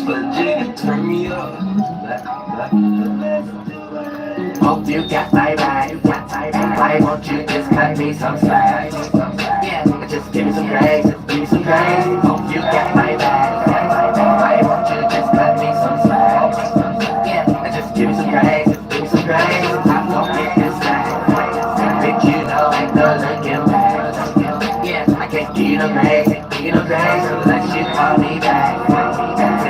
But you turn me up. Hope you got my back. Why won't you just cut me some slack? Yeah, just give me some grace, give me some grace. Hope you got my back. Why won't you just cut me some slack? Yeah, just give me some grace, give me some grace. I'm gonna get this back. Bitch, you know ain't no looking back. Yeah, I can't give you no grace, give you no grace unless you call me back.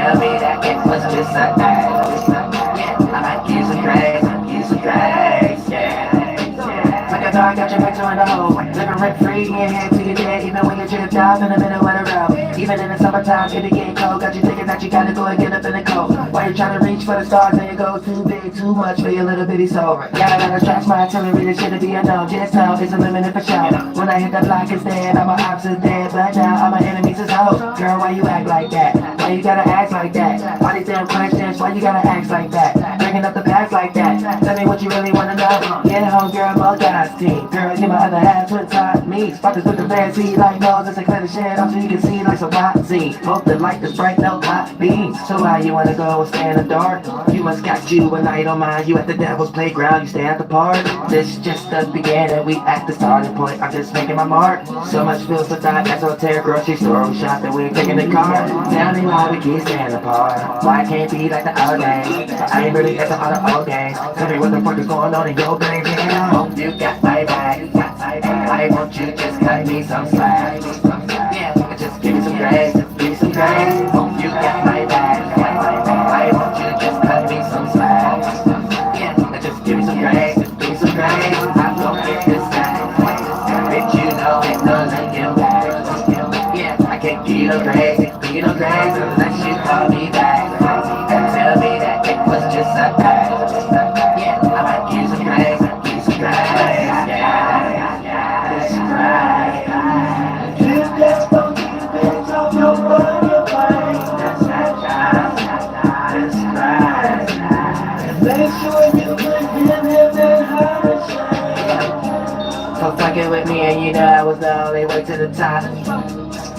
Tell me that it was just a act. Yeah, I might give you some grace, give you some grace. Yeah. Like I thought I got your picture in the hole. Living rent free, yeah, head to your dead. Even when you tripped off in the middle of the road. Even in the summertime, it get cold. Got you thinking that you gotta go and get up in the cold. While you're trying to reach for the stars, and you go too big, too much for your little bitty soul. Gotta let her stretch my artillery, this shit'll be a no. Just know it's a limit for sure. When I hit the block instead, I'm an opposite dead. But now all my enemies is hoes. Girl, why you act like that? Why you gotta act like that? All these damn questions, why you gotta act like that? Bringing up the past like that. Tell me what you really wanna know. Get home, girl, multi-team. Girl, get my other half twin side me. Sparkers with the fancy like nose, it's a clear the shit off so you can see like some hot scene. Hope the light is bright, no hot beams. So why you wanna go and stay in the dark? You must got you a night on mine. You at the devil's playground, you stay at the park. This is just the beginning, we at the starting point. I'm just making my mark. So much feels for thought, esoteric grocery store. We shop and we ain't taking the car. Tell me why we keep staying apart. Why I can't be like the other days? I ain't really into all the old games. Tell me what the fuck is going on in your brain. Yeah. Hope you got my back. Why won't you just cut me some slack? Yeah, just give me some grace, give me some grace. Hope you got my back. Why won't you just cut me some slack? Yeah, just give me some grace, give me some grace. I'm gonna get this back. Bitch, you know ain't no looking back. Yeah, I can't give you no grace, give you no grace unless you call me back. And tell me that it was just a act. Yeah, I might give you some grace, give you some grace. Yeah, it's right. You just don't keep it on your body, That's right. and make sure you forgive him and her shame. So fucking with me and you know I was the only way to the top.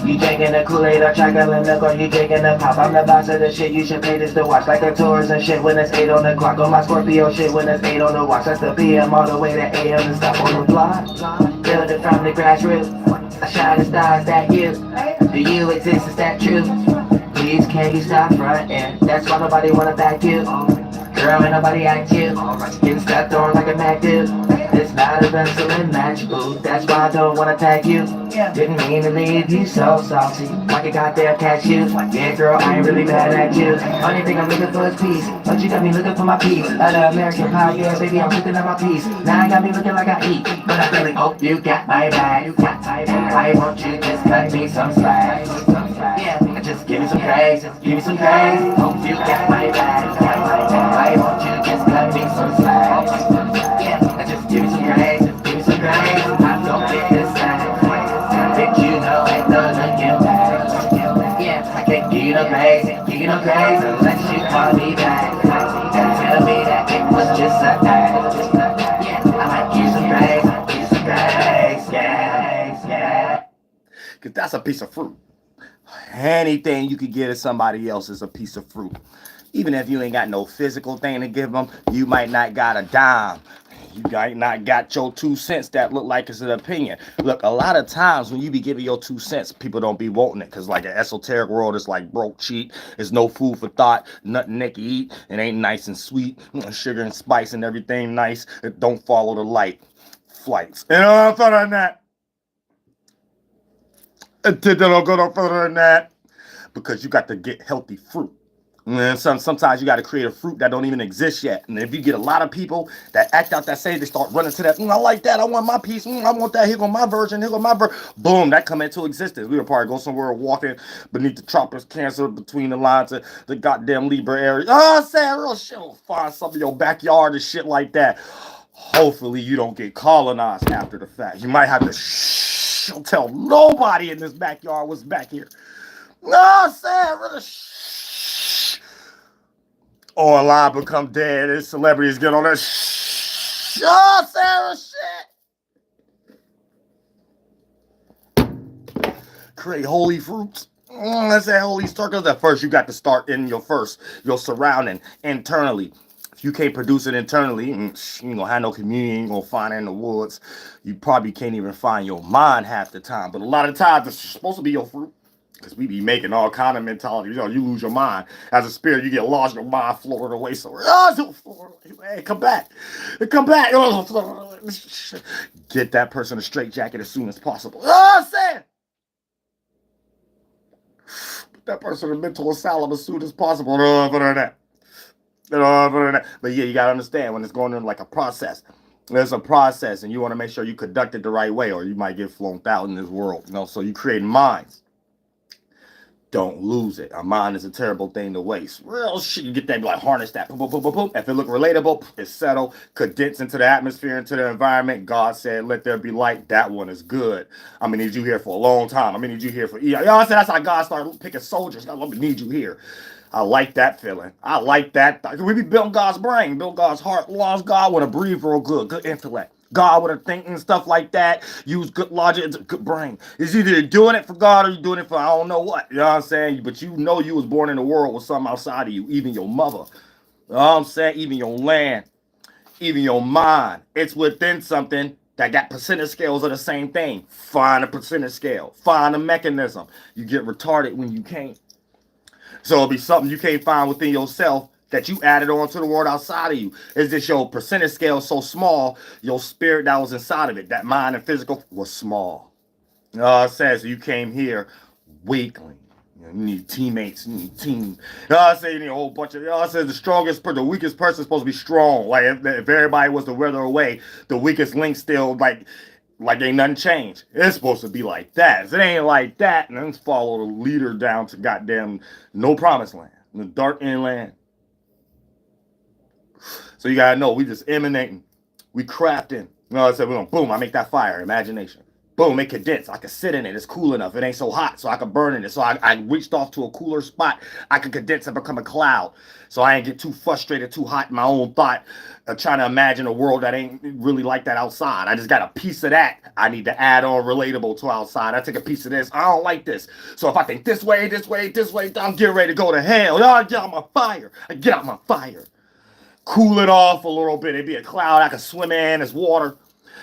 You drinking the Kool-Aid or chocolate milk or you drinking the pop. I'm the boss of the shit, you should pay this to watch. Like a tourist and shit when it's 8 on the clock. On my Scorpio shit when it's 8 on the watch. That's the PM all the way to AM and stop on the block. Build it from the grassroots. I shine the stars that you. Do you exist, is that true? Please can you stop frontin'? That's why nobody wanna back you. Girl, ain't nobody at you. Getting stepped on like a Mac dude. It's not a pencilin match, ooh. That's why I don't wanna tag you. Didn't mean to leave you so salty, like a goddamn cashew. Yeah, girl, I ain't really mad at you. Only thing I'm looking for is peace. But you got me looking for my peace. Other American pie, yeah, baby, I'm looking at my piece. Now I got me looking like I eat, but I really hope you got my back. Why won't you just cut me some slack? Yeah, just give me some grace, give me some grace. Hope you got my back. Why won't you just cut me some slack? Yeah, just give me some grace, give me some grace. I'm gonna get this back. Bitch, you know ain't no looking back. Yeah, I can't give you no grace, give you no grace unless you call me back. Tell me that it was just a act. Yeah, I might give you some grace, give you some grace. Yeah. Because that's a piece of fruit. Anything you could give to somebody else is a piece of fruit. Even if you ain't got no physical thing to give them, you might not got a dime. You might not got your 2 cents that look like it's an opinion. Look, a lot of times when you be giving your 2 cents, people don't be wanting it. Because like an esoteric world is like broke, cheap. There's no food for thought. Nothing they can eat. It ain't nice and sweet. Sugar and spice and everything nice. It don't follow the light. Flights. You know what I'm further than that? It don't go no further than that. Because you got to get healthy fruit. And sometimes you got to create a fruit that don't even exist yet. And if you get a lot of people that act out that say, they start running to that, I like that, I want my piece, I want that, here go my version, here go my version. Boom, that come into existence. We would probably go somewhere walking beneath the tropics, Cancer, between the lines of the goddamn Libra area. Oh, say real shit, we'll find some of your backyard and shit like that. Hopefully you don't get colonized after the fact. You might have to don't tell nobody in this backyard what's back here. No, Sam, really. Or alive become dead and celebrities get on that Sarah shit. Create holy fruits. Let's say holy circles. At first, you got to start in your surrounding internally. If you can't produce it internally, you ain't gonna have no community, you ain't gonna find it in the woods. You probably can't even find your mind half the time. But a lot of times, it's supposed to be your fruit. Because we be making all kind of mentality. You lose your mind. As a spirit, you get lost, your mind floated away somewhere. Hey, come back. Come back. Get that person a straight jacket as soon as possible. Sam! Put that person in a mental asylum as soon as possible. But yeah, you gotta understand when it's going in like a process. There's a process, and you want to make sure you conduct it the right way, or you might get flown out in this world. So you create minds. Don't lose it. A mind is a terrible thing to waste. Real shit. You get that, like harness that. Boom, boom, boom, boom, boom. If it look relatable, it's settled, condense into the atmosphere, into the environment. God said, "Let there be light." That one is good. I'm gonna need you here for a long time. I'm gonna need you here for eons. I said that's how God started picking soldiers. I'm gonna need you here. I like that feeling. I like that. We be building God's brain, build God's heart, lungs. God want to breathe real good, good intellect. God with a thinking, stuff like that. Use good logic, it's a good brain. It's either you're doing it for God or you're doing it for I don't know what. You know what I'm saying? But you know you was born in the world with something outside of you, even your mother. You know what I'm saying? Even your land, even your mind. It's within something that got percentage scales of the same thing. Find a percentage scale. Find a mechanism. You get retarded when you can't. So it'll be something you can't find within yourself that you added on to the world outside of you. Is this your percentage scale so small, your spirit that was inside of it, that mind and physical, was small. It says you came here weakling. You need teammates, you need team. I say you need a whole bunch of. It says the weakest person is supposed to be strong. Like if everybody was to wither away, the weakest link still like ain't nothing changed. It's supposed to be like that. If it ain't like that, then follow the leader down to goddamn no promised land, the dark inland. So you gotta know we just emanating, we crafting. I said we're gonna boom. I make that fire, imagination. Boom, it condense. I can sit in it. It's cool enough. It ain't so hot, so I can burn in it. So I reached off to a cooler spot. I can condense and become a cloud. So I ain't get too frustrated, too hot in my own thought, trying to imagine a world that ain't really like that outside. I just got a piece of that. I need to add on relatable to outside. I take a piece of this. I don't like this. So if I think this way, I'm getting ready to go to hell. I get out my fire. I get out my fire. Cool it off a little bit. It'd be a cloud I can swim in. It's water.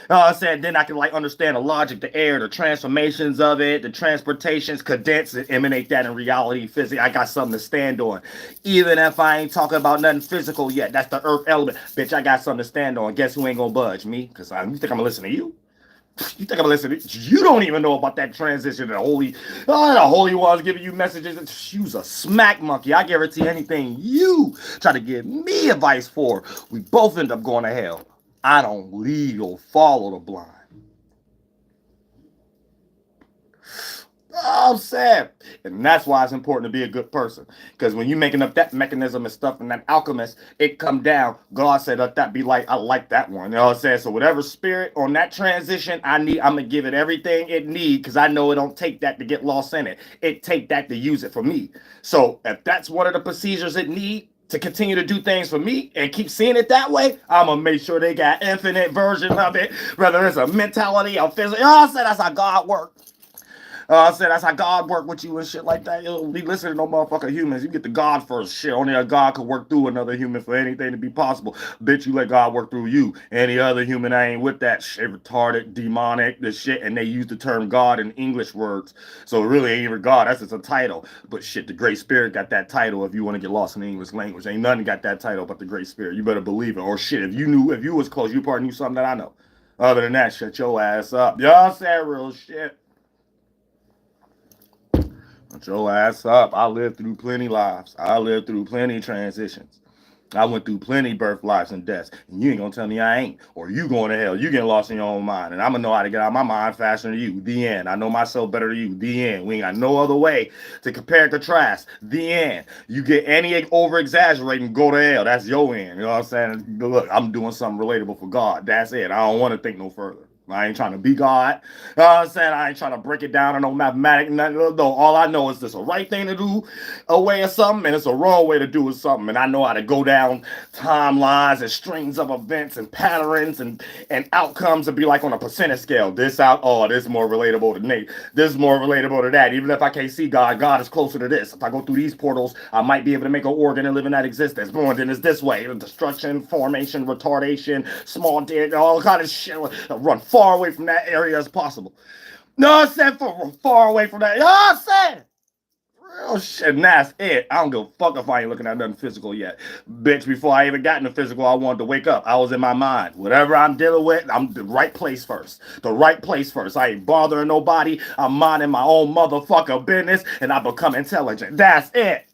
I said then I can like understand the logic, the air, the transformations of it, the transportations, condense and emanate that in reality, physics. I got something to stand on. Even if I ain't talking about nothing physical yet, that's the earth element. Bitch, I got something to stand on. Guess who ain't gonna budge? Me? Because you think I'm gonna listen to you? You think I'm gonna listen to you? Don't even know about that transition. The holy ones giving you messages. You's a smack monkey. I guarantee anything you try to give me advice for, we both end up going to hell. I don't lead or follow the blind. I'm sad. And that's why it's important to be a good person. Because when you're making up that mechanism and stuff and that alchemist, it come down. God said, let that be like, I like that one. You know what I'm saying? So whatever spirit on that transition I'm going to give it everything it need because I know it don't take that to get lost in it. It take that to use it for me. So if that's one of the procedures it need, to continue to do things for me and keep seeing it that way, I'm gonna make sure they got infinite versions of it, whether it's a mentality or physical. I said that's how God works. I said that's how God work with you and shit like that. You don't be listening to no motherfucking humans. You get the God first shit. Only a God could work through another human for anything to be possible. Bitch, you let God work through you. Any other human I ain't with that shit. Retarded, demonic, the shit. And they use the term God in English words. So it really ain't even God. That's just a title. But shit, the Great Spirit got that title if you want to get lost in the English language. Ain't nothing got that title but the Great Spirit. You better believe it. Or shit, if you was close, you probably knew something that I know. Other than that, shut your ass up. Y'all say real shit. Shut your ass up. I lived through plenty lives. I lived through plenty transitions. I went through plenty birth, lives, and deaths. And you ain't gonna tell me I ain't. Or you going to hell. You getting lost in your own mind. And I'm gonna know how to get out of my mind faster than you. The end. I know myself better than you. The end. We ain't got no other way to compare and contrast. The end. You get any over exaggerating, go to hell. That's your end. You know what I'm saying? Look, I'm doing something relatable for God. That's it. I don't want to think no further. I ain't trying to be God. You know what I'm saying? I ain't trying to break it down or no mathematics. No, all I know is this a right thing to do a way of something, and it's a wrong way to do something. And I know how to go down timelines and strings of events and patterns and outcomes and be like on a percentage scale. This out, oh, this is more relatable to Nate. This is more relatable to that. Even if I can't see God, God is closer to this. If I go through these portals, I might be able to make an organ and live in that existence. Boom, then it's this way. Destruction, formation, retardation, small dead, all kind of shit. Run far away from that area as possible. No, I said for far away from that. You know what I'm saying? Real shit, and that's it. I don't give a fuck if I ain't looking at nothing physical yet. Bitch, before I even got in the physical, I wanted to wake up. I was in my mind. Whatever I'm dealing with, I'm the right place first. The right place first. I ain't bothering nobody. I'm minding my own motherfucker business, and I become intelligent. That's it.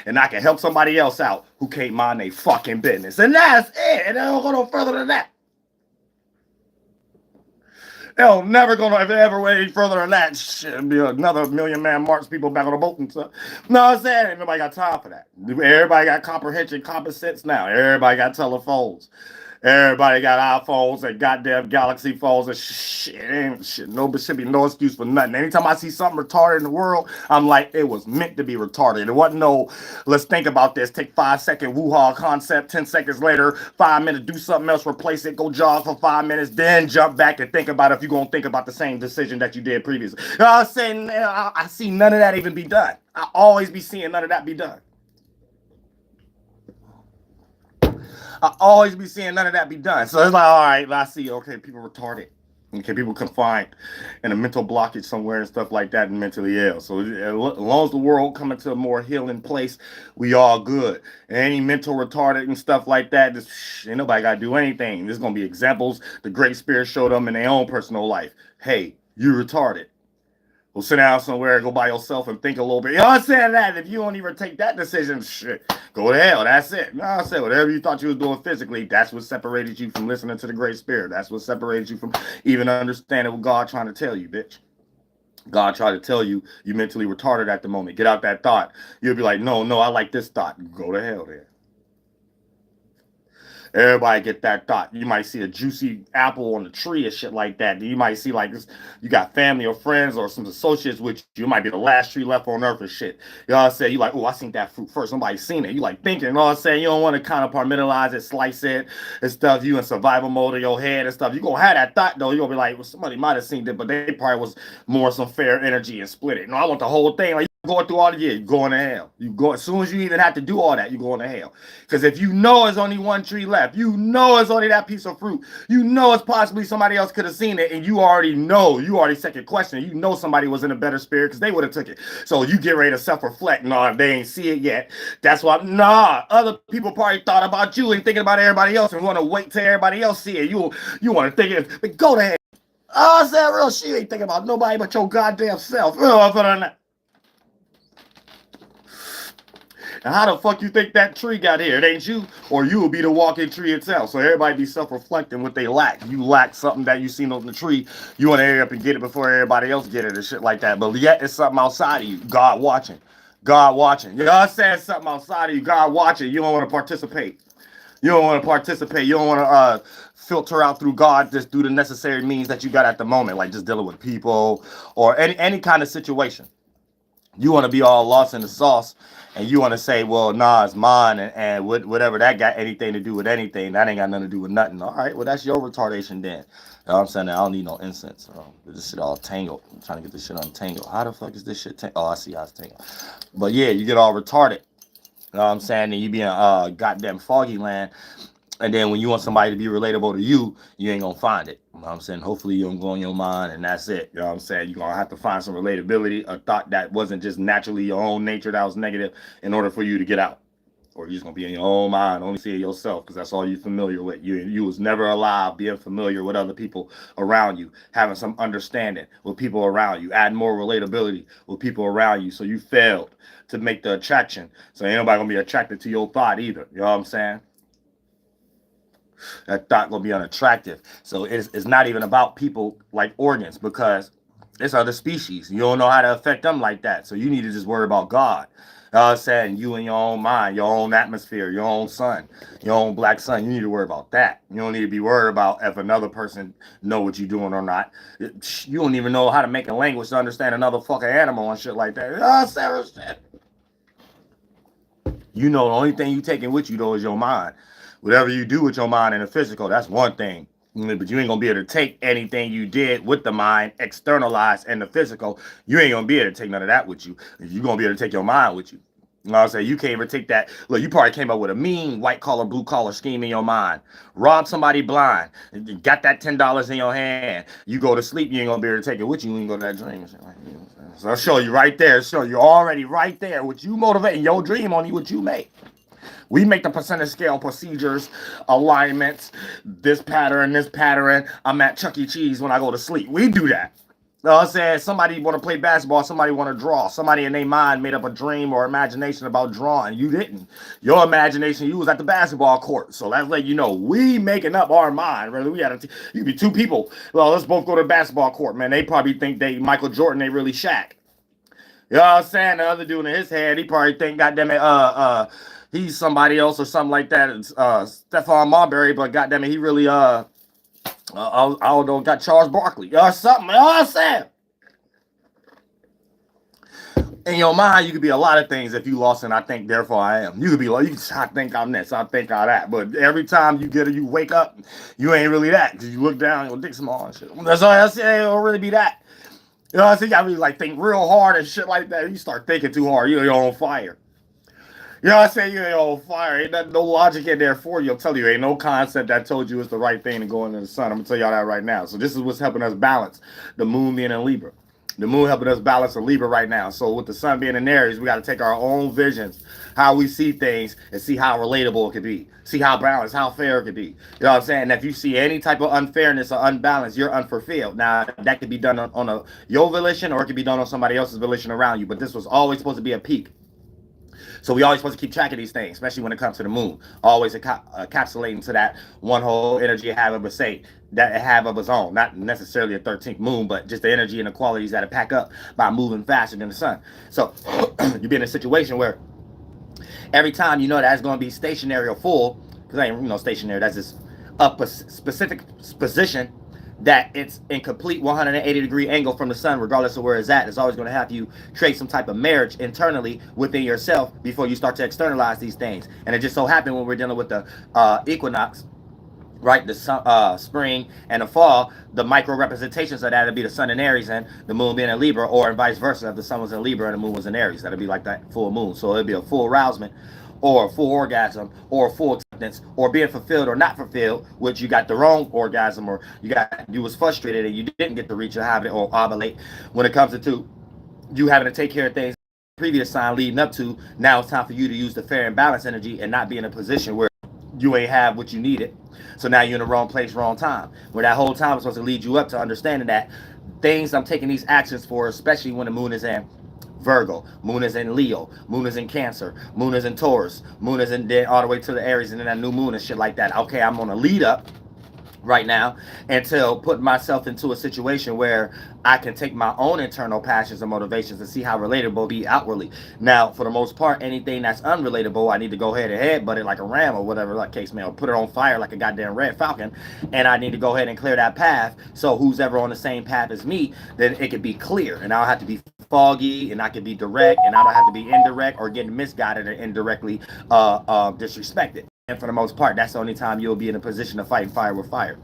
And I can help somebody else out who can't mind their fucking business. And that's it. And I don't go no further than that. Hell, never gonna ever way any further than that. Shit, be another Million Man March people back on the boat and stuff. No, I'm saying ain't nobody got time for that. Everybody got comprehension, common sense now. Everybody got telephones. Everybody got iPhones and goddamn Galaxy phones and shit. Ain't shit. No, but should be no excuse for nothing. Anytime I see something retarded in the world, I'm like, it was meant to be retarded. It wasn't no, let's think about this. Take 5 second woo-ha concept. 10 seconds later, 5 minutes, do something else, replace it, go jog for 5 minutes, then jump back and think about if you're gonna think about the same decision that you did previously. You know what I'm saying? I see none of that even be done. I always be seeing none of that be done. I always be seeing none of that be done. So it's like, all right, I see, okay, people retarded. Okay, people confined in a mental blockage somewhere and stuff like that and mentally ill. So as long as the world coming to a more healing place, we all good. Any mental retarded and stuff like that, just ain't nobody got to do anything. There's going to be examples the Great Spirit showed them in their own personal life. Hey, you retarded. Go sit down somewhere, go by yourself and think a little bit. You know what I'm saying? That if you don't even take that decision, shit, go to hell. That's it. You know what I'm saying? Whatever you thought you was doing physically, that's what separated you from listening to the Great Spirit. That's what separated you from even understanding what God trying to tell you, bitch. God tried to tell you you mentally retarded at the moment. Get out that thought. You'll be like, no, I like this thought. Go to hell then. Everybody get that thought. You might see a juicy apple on the tree or shit like that. You might see like this, you got family or friends or some associates with you. You might be the last tree left on earth or shit. You know what I'm saying? You like, oh, I seen that fruit first. Somebody seen it. You like thinking, you know what I'm saying? You don't want to kind of compartmentalize it, slice it and stuff. You in survival mode in your head and stuff. You gonna have that thought though. You gonna be like, well, somebody might have seen it, but they probably was more some fair energy and split it. No, I want the whole thing. Like, going through all the year, you going to hell. You go as soon as you even have to do all that, you going to hell. Because if you know there's only one tree left, you know it's only that piece of fruit, you know it's possibly somebody else could have seen it, and you already second question. You know somebody was in a better spirit because they would have took it. So you get ready to self-reflect. No, if they ain't see it yet, that's why. Nah, other people probably thought about you and thinking about everybody else and want to wait till everybody else see it. You want to think it, but go to hell. Oh, I said real shit. You ain't thinking about nobody but your goddamn self. And how the fuck you think that tree got here? It ain't you, or you will be the walking tree itself. So everybody be self-reflecting what they lack. You lack something that you seen on the tree. You want to hurry up and get it before everybody else get it and shit like that. But yet it's something outside of you. God watching. God watching. You know what I'm saying? Something outside of you. God watching. You don't want to participate. You don't want to participate. You don't want to filter out through God just through the necessary means that you got at the moment, like just dealing with people or any kind of situation. You want to be all lost in the sauce and you want to say, well, nah, it's mine and whatever that got anything to do with anything, that ain't got nothing to do with nothing. All right, well, that's your retardation then. You know what I'm saying? I don't need no incense. This shit all tangled. I'm trying to get this shit untangled. How the fuck is this shit tangled? Oh, I see how it's tangled. But yeah, you get all retarded. You know what I'm saying? And you be in goddamn foggy land. And then when you want somebody to be relatable to you, you ain't gonna find it. You know what I'm saying? Hopefully you don't go in your mind and that's it. You know what I'm saying? You're gonna have to find some relatability, a thought that wasn't just naturally your own nature that was negative in order for you to get out. Or you're just gonna be in your own mind, only see it yourself, because that's all you're familiar with. You was never alive being familiar with other people around you, having some understanding with people around you, adding more relatability with people around you. So you failed to make the attraction. So ain't nobody gonna be attracted to your thought either. You know what I'm saying? That thought gonna be unattractive. So it's not even about people like organs, because It's other species. You don't know how to affect them like that. So you need to just worry about God. You know what I'm saying? You in your own mind, your own atmosphere, your own sun, your own black sun. You need to worry about that. You don't need to be worried about if another person know what you're doing or not. You don't even know how to make a language to understand another fucking animal and shit like that. You know what I'm saying? You know, the only thing you taking with you though is your mind. Whatever you do with your mind in the physical, that's one thing. But you ain't gonna be able to take anything you did with the mind, externalized in the physical. You ain't gonna be able to take none of that with you. You gonna be able to take your mind with you. You know what I'm saying? You can't even take that. Look, you probably came up with a mean white collar, blue collar scheme in your mind. Rob somebody blind. Got that $10 in your hand. You go to sleep, you ain't gonna be able to take it with you when you go to that dream. So I'll show you right there. Show you already right there what you motivate in your dream, only what you make. We make the percentage scale procedures, alignments, this pattern. I'm at Chuck E. Cheese when I go to sleep. We do that. You know what I'm saying? Somebody want to play basketball, somebody want to draw. Somebody in their mind made up a dream or imagination about drawing. You didn't. Your imagination, you was at the basketball court. So that's like, you know, we making up our mind. Really, we got you could be two people. Well, let's both go to the basketball court, man. They probably think they Michael Jordan, they really Shaq. You know what I'm saying? The other dude in his head, he probably think, goddamn it, he's somebody else or something like that. It's Stephon Marbury, but goddamn it, he really I don't know, got Charles Barkley or something. You know what I'm saying? In your mind, you could be a lot of things if you lost and I think, therefore I am. You could be like, I think I'm this, I think I'm that. But every time you wake up, you ain't really that. Because you look down, your dick small and shit. That's all I say, it don't really be that. You know what I'm saying? You gotta really like think real hard and shit like that. You start thinking too hard, you're on fire. You know what I'm saying? You're on fire. Ain't no logic in there for you. I'm telling you, ain't no concept that told you it's the right thing to go into the sun. I'm gonna tell y'all that right now. So this is what's helping us balance the moon being in Libra. The moon helping us balance a Libra right now. So with the sun being in Aries, we got to take our own visions, how we see things, and see how relatable it could be. See how balanced, how fair it could be. You know what I'm saying? And if you see any type of unfairness or unbalance, you're unfulfilled. Now that could be done on your volition, or it could be done on somebody else's volition around you. But this was always supposed to be a peak. So we always supposed to keep track of these things, especially when it comes to the moon. Always encapsulating to that one whole energy it have of a saint, that it have of its own. Not necessarily a 13th moon, but just the energy and the qualities that it pack up by moving faster than the sun. So you be in a situation where every time you know that's going to be stationary or full, because I ain't stationary, that's just a specific position that it's in complete 180-degree angle from the sun, regardless of where it's at. It's always going to have you create some type of marriage internally within yourself before you start to externalize these things. And it just so happened when we're dealing with the equinox, right, the spring and the fall, the micro representations of that would be the sun in Aries and the moon being in Libra, or vice versa, if the sun was in Libra and the moon was in Aries. That'd be like that full moon. So it'd be a full arousement, or a full orgasm, or a full acceptance, or being fulfilled or not fulfilled, which you got the wrong orgasm, or you was frustrated and you didn't get to reach a habit or ovulate. When it comes to you having to take care of things previous sign leading up to, now it's time for you to use the fair and balanced energy and not be in a position where you ain't have what you needed. So now you're in the wrong place, wrong time. Where that whole time was supposed to lead you up to understanding that things I'm taking these actions for, especially when the moon is in Virgo, moon is in Leo, moon is in Cancer, moon is in Taurus, moon is in all the way to the Aries, and then that new moon and shit like that. Okay, I'm on a lead up right now until putting myself into a situation where I can take my own internal passions and motivations and see how relatable be outwardly. Now, for the most part, anything that's unrelatable, I need to go ahead and headbutt it like a ram or whatever, like case may, or put it on fire like a goddamn red falcon, and I need to go ahead and clear that path. So who's ever on the same path as me, then it could be clear, and I don't have to be foggy, and I can be direct, and I don't have to be indirect or getting misguided or indirectly disrespected. And for the most part, that's the only time you'll be in a position to fight fire with fire.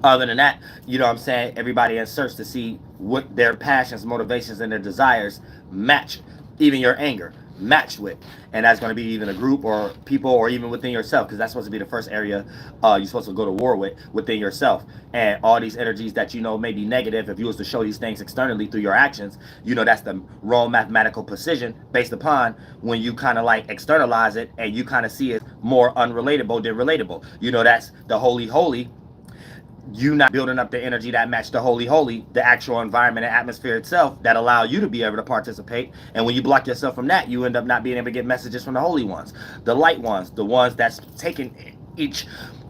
Other than that, you know what I'm saying, everybody in search to see what their passions, motivations, and their desires match, even your anger matched with. And that's going to be even a group or people or even within yourself, because that's supposed to be the first area you're supposed to go to war with, within yourself. And all these energies that may be negative, if you was to show these things externally through your actions, that's the wrong mathematical precision based upon when you kind of like externalize it and you kind of see it more unrelatable than relatable. That's the holy, you not building up the energy that match the holy, the actual environment and atmosphere itself that allow you to be able to participate. And when you block yourself from that, you end up not being able to get messages from the holy ones, the light ones, the ones that's taking each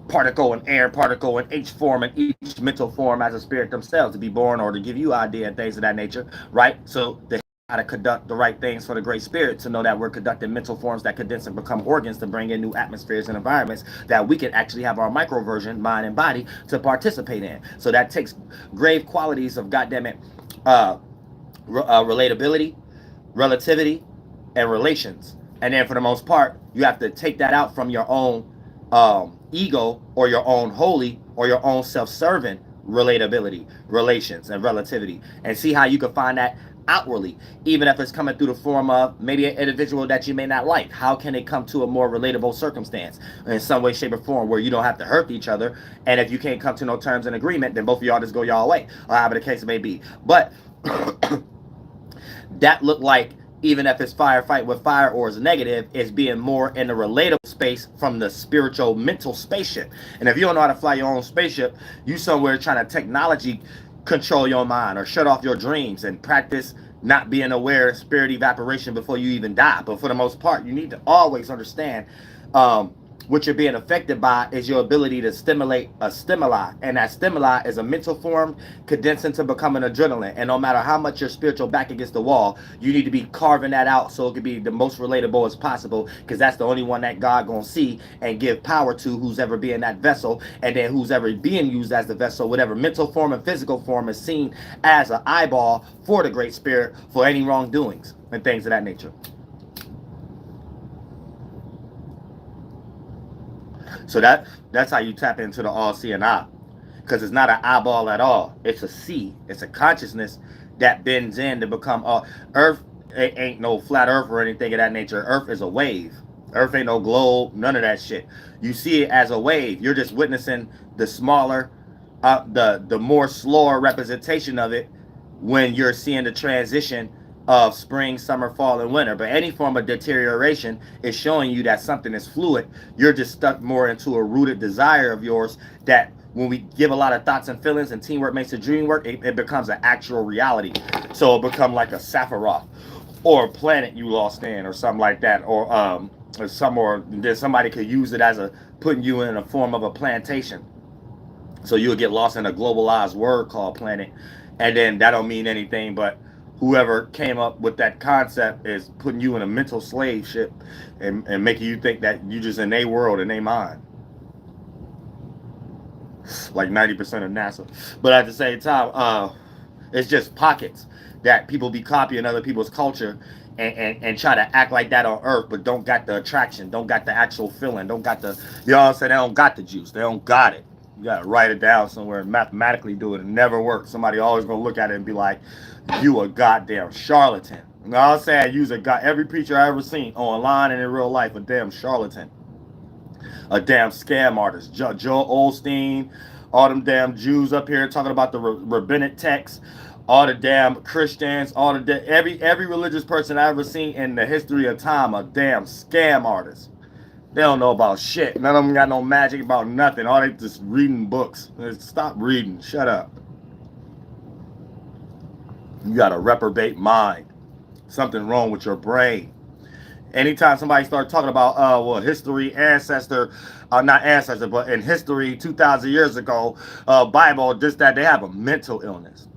particle and air particle and H form and each mental form as a spirit themselves to be born or to give you idea and things of that nature, right? So they how to conduct the right things for the great spirit to know that we're conducting mental forms that condense and become organs to bring in new atmospheres and environments that we can actually have our micro version, mind and body, to participate in. So that takes grave qualities of goddamn it, relatability, relativity, and relations. And then for the most part, you have to take that out from your own ego or your own holy or your own self-serving relatability, relations, and relativity, and see how you can find that outwardly, even if it's coming through the form of maybe an individual that you may not like. How can it come to a more relatable circumstance in some way, shape, or form where you don't have to hurt each other? And if you can't come to no terms and agreement, then both of y'all just go y'all way, or however the case may be. But that looked like, even if it's firefight with fire or is negative, is being more in the relatable space from the spiritual mental spaceship. And if you don't know how to fly your own spaceship, you somewhere trying to technology control your mind or shut off your dreams and practice not being aware of spirit evaporation before you even die. But for the most part, you need to always understand what you're being affected by is your ability to stimulate a stimuli. And that stimuli is a mental form condensing to becoming adrenaline. And no matter how much your spiritual back against the wall, you need to be carving that out so it can be the most relatable as possible, because that's the only one that God gonna see and give power to, who's ever being that vessel. And then who's ever being used as the vessel, whatever mental form and physical form is seen as an eyeball for the great spirit for any wrongdoings and things of that nature. So that's how you tap into the all-seeing eye, because it's not an eyeball at all. It's a see. It's a consciousness that bends in to become Earth. It ain't no flat Earth or anything of that nature. Earth is a wave. Earth ain't no globe. None of that shit. You see it as a wave. You're just witnessing the smaller, the more slower representation of it when you're seeing the transition of spring, summer, fall, and winter. But any form of deterioration is showing you that something is fluid. You're just stuck more into a rooted desire of yours that when we give a lot of thoughts and feelings and teamwork makes the dream work, it becomes an actual reality. So it'll become like a Sephiroth or a planet you lost in or something like that, or then somebody could use it as a putting you in a form of a plantation. So you'll get lost in a globalized word called planet, and then that don't mean anything, but whoever came up with that concept is putting you in a mental slave ship and making you think that you just in their world and their mind. Like 90% of NASA. But at the same time, it's just pockets that people be copying other people's culture and try to act like that on Earth, but don't got the attraction, don't got the actual feeling, don't got the, you know what I'm saying? They don't got the juice. They don't got it. You gotta write it down somewhere and mathematically do it. It never works. Somebody always gonna look at it and be like, you a goddamn charlatan. You know what I'm saying? You's a god. Every preacher I ever seen online and in real life, a damn charlatan. A damn scam artist. Joel Osteen, all them damn Jews up here talking about the rabbinic text, all the damn Christians, all the every religious person I ever seen in the history of time, a damn scam artist. They don't know about shit. None of them got no magic about nothing. All they just reading books. Stop reading. Shut up. You got a reprobate mind. Something wrong with your brain. Anytime somebody starts talking about history, ancestor, not ancestor, but in history 2,000 years ago, Bible, this, that, they have a mental illness.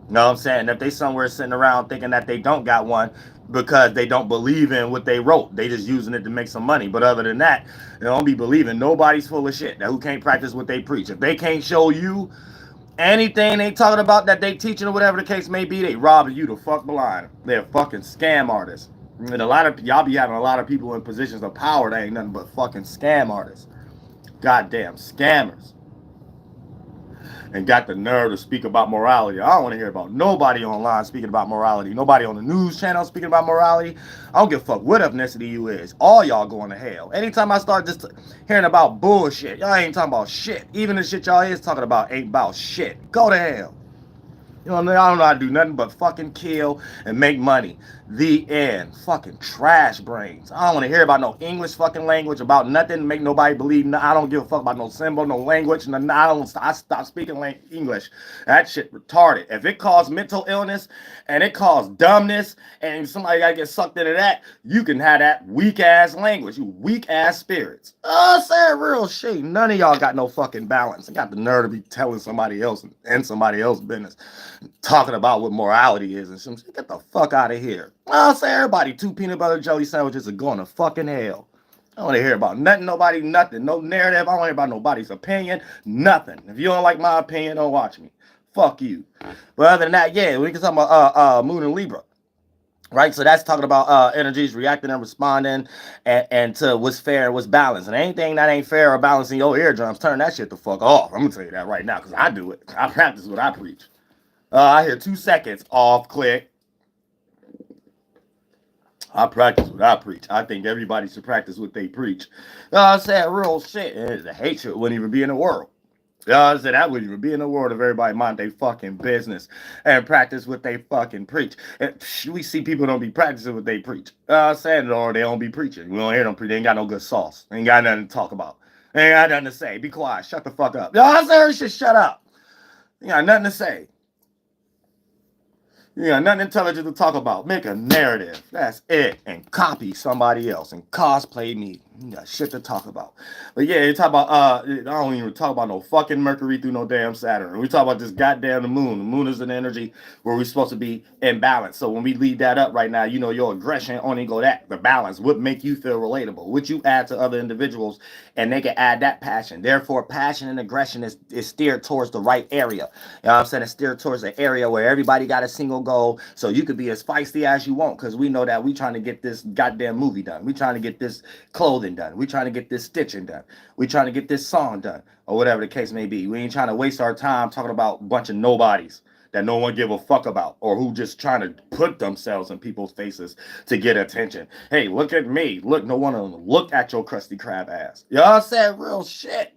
You know what I'm saying? If they somewhere sitting around thinking that they don't got one because they don't believe in what they wrote, they just using it to make some money. But other than that, they don't be believing. Nobody's full of shit. That who can't practice what they preach. If they can't show you anything they talking about that they teaching or whatever the case may be, they robbing you the fuck blind. They're fucking scam artists. And a lot of y'all be having a lot of people in positions of power that ain't nothing but fucking scam artists. Goddamn scammers. And got the nerve to speak about morality. I don't want to hear about nobody online speaking about morality. Nobody on the news channel speaking about morality. I don't give a fuck what ethnicity you is. All y'all going to hell. Anytime I start just hearing about bullshit, y'all ain't talking about shit. Even the shit y'all is talking about ain't about shit. Go to hell. You know, I don't know how to do nothing but fucking kill and make money. The end. Fucking trash brains. I don't want to hear about no English fucking language, about nothing. Make nobody believe. I don't give a fuck about no symbol, no language. I stop speaking English. That shit retarded. If it caused mental illness and it caused dumbness and somebody gotta get sucked into that, you can have that weak ass language. You weak ass spirits. Say real shit. None of y'all got no fucking balance. I got the nerve to be telling somebody else and somebody else's business, talking about what morality is and some shit. Get the fuck out of here. I'll say everybody, 2 peanut butter jelly sandwiches are going to fucking hell. I don't want to hear about nothing, nobody, nothing. No narrative. I don't want to hear about nobody's opinion. Nothing. If you don't like my opinion, don't watch me. Fuck you. But other than that, yeah, we can talk about Moon and Libra. Right, so that's talking about energies reacting and responding, and to what's fair and what's balanced. And anything that ain't fair or balanced in your eardrums, turn that shit the fuck off. I'm gonna tell you that right now, because I do it. I practice what I preach. I hear 2 seconds off, click. I practice what I preach. I think everybody should practice what they preach. I said real shit. The hatred wouldn't even be in the world. I said that wouldn't even be in the world if everybody mind their fucking business and practice what they fucking preach. And we see people don't be practicing what they preach. I said, or they don't be preaching. We don't hear them preach. They ain't got no good sauce. They ain't got nothing to talk about. They ain't got nothing to say. Be quiet. Shut the fuck up. I said, should shut up. You got nothing to say. You got nothing intelligent to talk about. Make a narrative. That's it. And copy somebody else and cosplay me. You got shit to talk about. But yeah, you talk about I don't even talk about no fucking Mercury through no damn Saturn. We talk about this goddamn the moon. The moon is an energy where we're supposed to be in balance. So when we leave that up right now, you know your aggression only go that. The balance would make you feel relatable. What you add to other individuals and they can add that passion. Therefore, passion and aggression is steered towards the right area. You know what I'm saying? It's steered towards the area where everybody got a single goal. So you could be as feisty as you want, because we know that we trying to get this goddamn movie done. We trying to get this clothing done. We trying to get this stitching done. We trying to get this song done, or whatever the case may be. We ain't trying to waste our time talking about a bunch of nobodies that no one give a fuck about, or who just trying to put themselves in people's faces to get attention. Hey, look at me. Look, no one will look at your crusty crab ass. Y'all said real shit.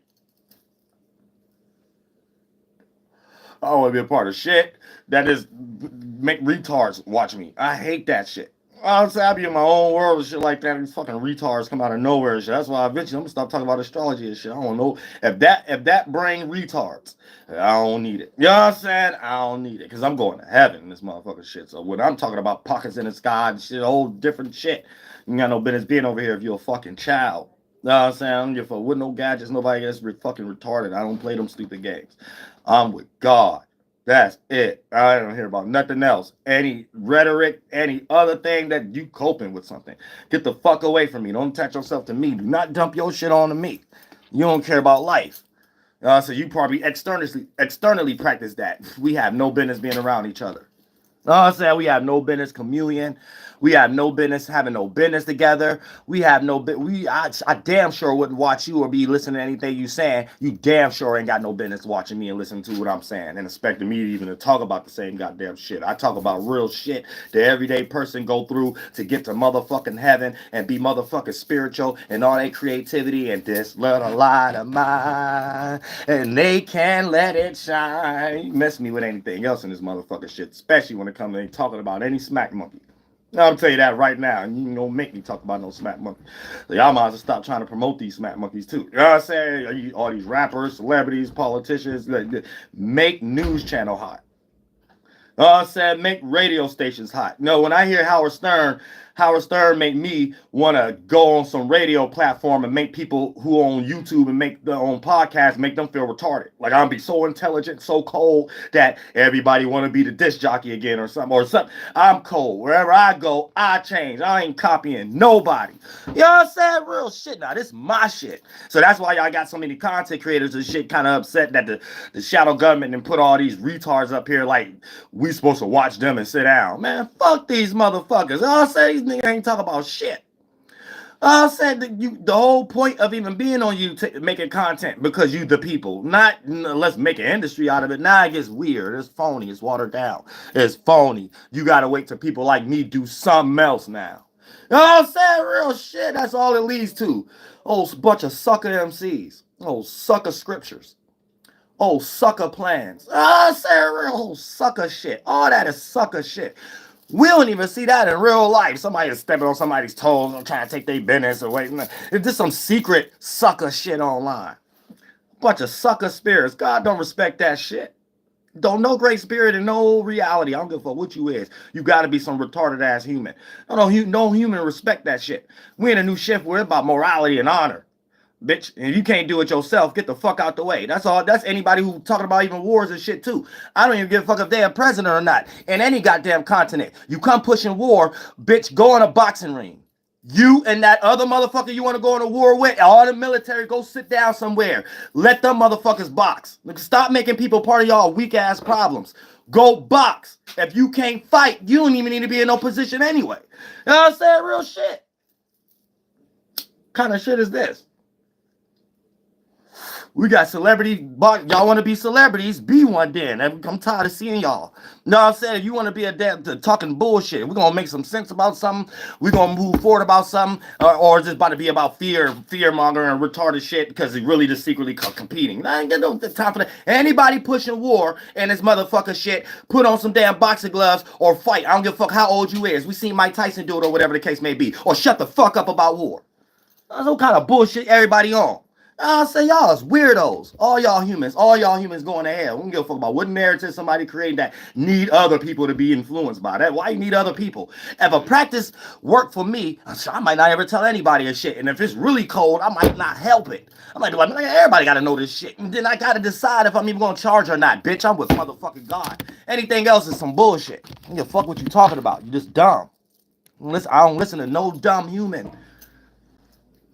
I don't want to be a part of shit that is make retards watch me. I hate that shit. I'm be in my own world and shit like that. These fucking retards come out of nowhere and shit. That's why eventually I'm gonna stop talking about astrology and shit. I don't know if that brain retards. I don't need it. You know what I'm saying? I don't need it, because I'm going to heaven in this motherfucking shit. So when I'm talking about pockets in the sky and shit, whole different shit, you got no business being over here if you're a fucking child. You know what I'm saying? I don't give a fuck with no gadgets. Nobody gets fucking retarded. I don't play them stupid games. I'm with God. That's it. I don't hear about nothing else. Any rhetoric, any other thing that you coping with something. Get the fuck away from me. Don't attach yourself to me. Do not dump your shit onto me. You don't care about life. So you probably externally practice that. We have no business being around each other. I said we have no business communing. We have no business having no business together. We have no I damn sure wouldn't watch you or be listening to anything you saying. You damn sure ain't got no business watching me and listening to what I'm saying and expecting me to even to talk about the same goddamn shit. I talk about real shit the everyday person go through to get to motherfucking heaven and be motherfucking spiritual and all that creativity and this little light of mine and they can't let it shine. You mess me with anything else in this motherfucking shit, especially when it comes to talking about any smack monkey. I'll tell you that right now, and you don't make me talk about no smack monkey. So y'all might as well stop trying to promote these smack monkeys too. You know what I'm saying? All these rappers, celebrities, politicians, make news channel hot. I said make radio stations hot. No, when I hear Howard Stern make me want to go on some radio platform and make people who own YouTube and make their own podcast, make them feel retarded. Like I'm be so intelligent, so cold that everybody want to be the disc jockey again or something. I'm cold. Wherever I go, I change. I ain't copying nobody. You know what I'm saying? Real shit. Now, this is my shit. So that's why y'all got so many content creators and shit kind of upset that the shadow government and put all these retards up here like we supposed to watch them and sit down. Man, fuck these motherfuckers. All I say, these niggas ain't talking about shit. I said that the whole point of even being on YouTube, making content, because you the people, not let's make an industry out of it. Now it gets weird. It's phony. It's watered down. It's phony. You gotta wait till people like me do something else now. You know what I'm saying? Real shit. That's all it leads to. Oh, bunch of sucker MCs. Oh, sucker scriptures. Oh, sucker plans. I said real sucker shit. All that is sucker shit. We don't even see that in real life. Somebody is stepping on somebody's toes or trying to take their business away. It's just some secret sucker shit online. Bunch of sucker spirits. God don't respect that shit. Don't no great spirit and no reality. I don't give a fuck what you is. You got to be some retarded ass human. No human respect that shit. We in a new shift where it's about morality and honor. Bitch, and if you can't do it yourself, get the fuck out the way. That's all. That's anybody who talking about even wars and shit too. I don't even give a fuck if they're a president or not. In any goddamn continent. You come pushing war, bitch, go in a boxing ring. You and that other motherfucker you want to go in a war with, all the military, go sit down somewhere. Let them motherfuckers box. Stop making people part of y'all weak ass problems. Go box. If you can't fight, you don't even need to be in no position anyway. You know what I'm saying? Real shit. What kind of shit is this? We got celebrity, y'all want to be celebrities? Be one then. I'm tired of seeing y'all. You know what I'm saying? If you want to be a damn talking bullshit, we're going to make some sense about something. We're going to move forward about something. Or is it about to be about fear mongering and retarded shit because it's really just secretly competing? I ain't got no time for that. Anybody pushing war and this motherfucker shit, put on some damn boxing gloves or fight. I don't give a fuck how old you is. We seen Mike Tyson do it or whatever the case may be. Or shut the fuck up about war. That's what kind of bullshit everybody on. I'll say y'all is weirdos. All y'all humans going to hell. We don't give a fuck about what narrative somebody created that need other people to be influenced by that. Why you need other people? If a practice worked for me, I might not ever tell anybody a shit. And if it's really cold, I might not help it. I might be like, everybody got to know this shit. And then I got to decide if I'm even going to charge or not. Bitch, I'm with motherfucking God. Anything else is some bullshit. I don't give a fuck what you talking about. You just dumb. I don't listen to no dumb human.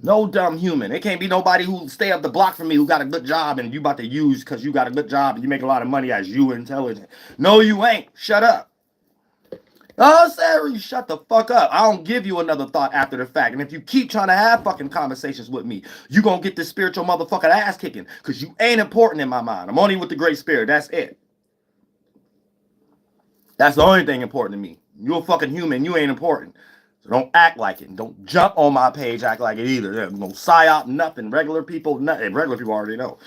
No dumb human. It can't be nobody who stay up the block from me who got a good job and you about to use because you got a good job and you make a lot of money as you intelligent. No, you ain't. Shut up. Oh, Sarah, you shut the fuck up. I don't give you another thought after the fact. And if you keep trying to have fucking conversations with me, you gonna get this spiritual motherfucking ass kicking because you ain't important in my mind. I'm only with the great spirit. That's it. That's the only thing important to me. You're a fucking human. You ain't important. So don't act like it. Don't jump on my page, act like it either. There's no psyop, nothing. Regular people, nothing. Regular people already know.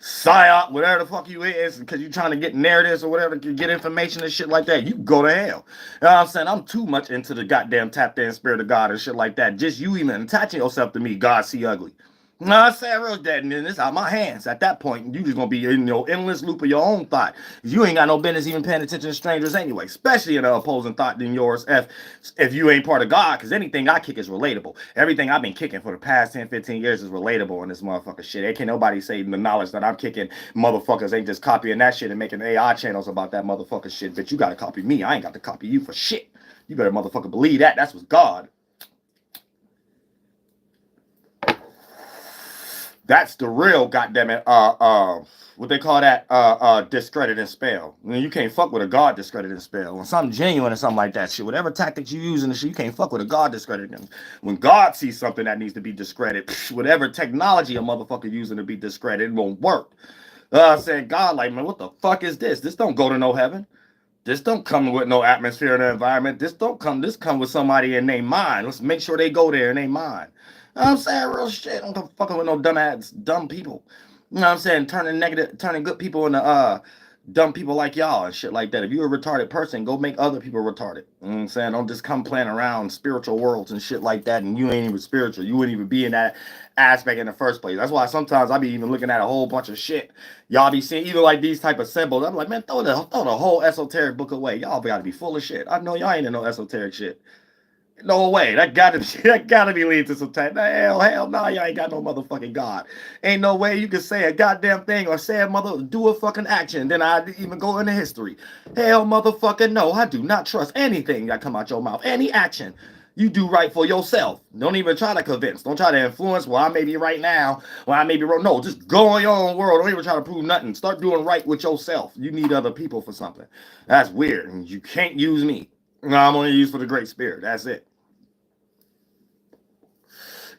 Psyop, whatever the fuck you is, because you're trying to get narratives or whatever, to get information and shit like that, you go to hell. You know what I'm saying? I'm too much into the goddamn tapped in spirit of God and shit like that. Just you even attaching yourself to me, God see ugly. You know what I'm saying? Real dead, and then it's out my hands. At that point, you just gonna be in your endless loop of your own thought. You ain't got no business even paying attention to strangers anyway, especially in an opposing thought than yours. If you ain't part of God, because anything I kick is relatable. Everything I've been kicking for the past 10, 15 years is relatable in this motherfucker shit. Ain't can nobody say the knowledge that I'm kicking, motherfuckers ain't just copying that shit and making AI channels about that motherfucker shit. But you gotta copy me. I ain't got to copy you for shit. You better motherfucker believe that. That's what's God. That's the real goddamn what they call that discredit and spell. I mean, you can't fuck with a God discredit and spell. When something genuine or something like that shit, whatever tactics you use in the shit, you can't fuck with a God discredit. And when God sees something that needs to be discredited, whatever technology a motherfucker using to be discredited, it won't work. I said, God, like, man, what the fuck is this? This don't go to no heaven. This don't come with no atmosphere in the environment. This come with somebody in their mind. Let's make sure they go there in their mind. You know what I'm saying? Real shit. I don't fucking with no dumb people. You know what I'm saying? Turning good people into dumb people like y'all and shit like that. If you're a retarded person, go make other people retarded. You know what I'm saying? Don't just come playing around spiritual worlds and shit like that, and you ain't even spiritual. You wouldn't even be in that aspect in the first place. That's why sometimes I be even looking at a whole bunch of shit. Y'all be seeing even like these type of symbols. I'm like, man, throw the whole esoteric book away. Y'all gotta be full of shit. I know y'all ain't in no esoteric shit. No way. That gotta be leading to some time. Hell no, y'all ain't got no motherfucking God. Ain't no way you can say a goddamn thing or say do a fucking action. Then I even go into history. Hell motherfucking no. I do not trust anything that come out your mouth. Any action. You do right for yourself. Don't even try to convince. Don't try to influence. Well, I may be right now. Well, I may be wrong. No, just go on your own world. Don't even try to prove nothing. Start doing right with yourself. You need other people for something. That's weird. And you can't use me. No, I'm only used for the Great Spirit. That's it.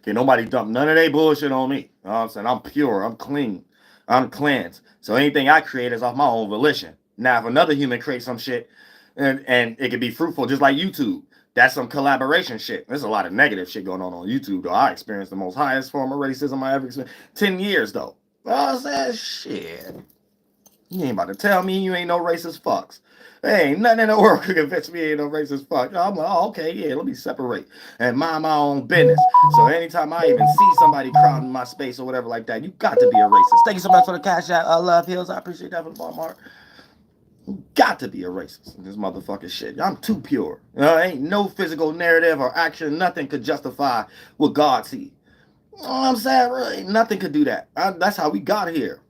Okay, nobody dump none of their bullshit on me. You know what I'm saying? I'm pure. I'm clean. I'm cleansed. So anything I create is off my own volition. Now, if another human creates some shit and it could be fruitful, just like YouTube, that's some collaboration shit. There's a lot of negative shit going on YouTube, though. I experienced the most highest form of racism I ever experienced. 10 years, though. Well, I said, shit. You ain't about to tell me you ain't no racist fucks. Ain't nothing in the world could convince me ain't no racist fuck. I'm like, oh, okay, yeah, let me separate and mind my own business. So anytime I even see somebody crowding my space or whatever like that, you got to be a racist. Thank you so much for the cash out. I love Hills. I appreciate that for the Walmart. You got to be a racist in this motherfucking shit. I'm too pure. Ain't no physical narrative or action, nothing could justify what God sees. You know what I'm saying? Really, nothing could do that. That's how we got here.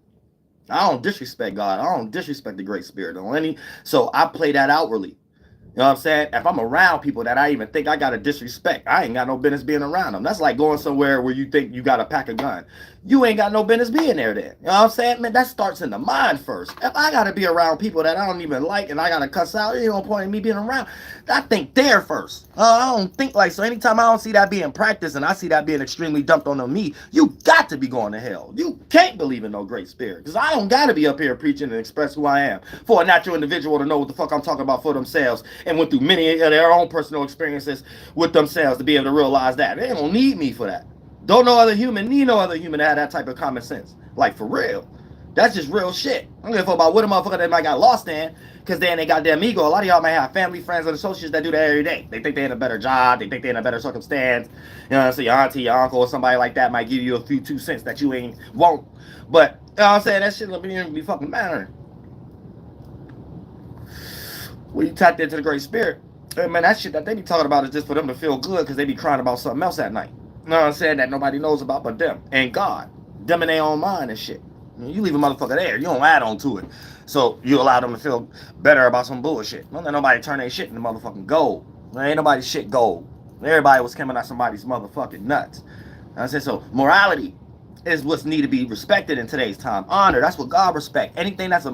I don't disrespect God. I don't disrespect the Great Spirit on any. So I play that outwardly. You know what I'm saying? If I'm around people that I even think I got to disrespect, I ain't got no business being around them. That's like going somewhere where you think you got to pack a gun. You ain't got no business being there then. You know what I'm saying? Man, that starts in the mind first. If I got to be around people that I don't even like and I got to cuss out, ain't no point in me being around. I think there first. I don't think like, so anytime I don't see that being practiced and I see that being extremely dumped on me, you got to be going to hell. You can't believe in no Great Spirit. Because I don't got to be up here preaching and express who I am for a natural individual to know what the fuck I'm talking about for themselves and went through many of their own personal experiences with themselves to be able to realize that. They don't need me for that. Don't no other human need no other human to have that type of common sense. Like, for real. That's just real shit. I don't give a fuck about what a motherfucker they might got lost in, because they in their goddamn ego. A lot of y'all might have family, friends, and associates that do that every day. They think they're in a better job. They think they're in a better circumstance. You know, so your auntie, your uncle, or somebody like that might give you a few 2 cents that you ain't won't. But, you know what I'm saying? That shit don't be fucking mattering. When you tapped into the Great Spirit, man, that shit that they be talking about is just for them to feel good because they be crying about something else at night. You know what I'm saying? That nobody knows about but them and God. Them in their own mind and shit. You leave a motherfucker there. You don't add on to it. So you allow them to feel better about some bullshit. Don't let nobody turn their shit into motherfucking gold. There ain't nobody's shit gold. Everybody was coming out somebody's motherfucking nuts. I said, so morality is what's need to be respected in today's time. Honor, that's what God respect. Anything that's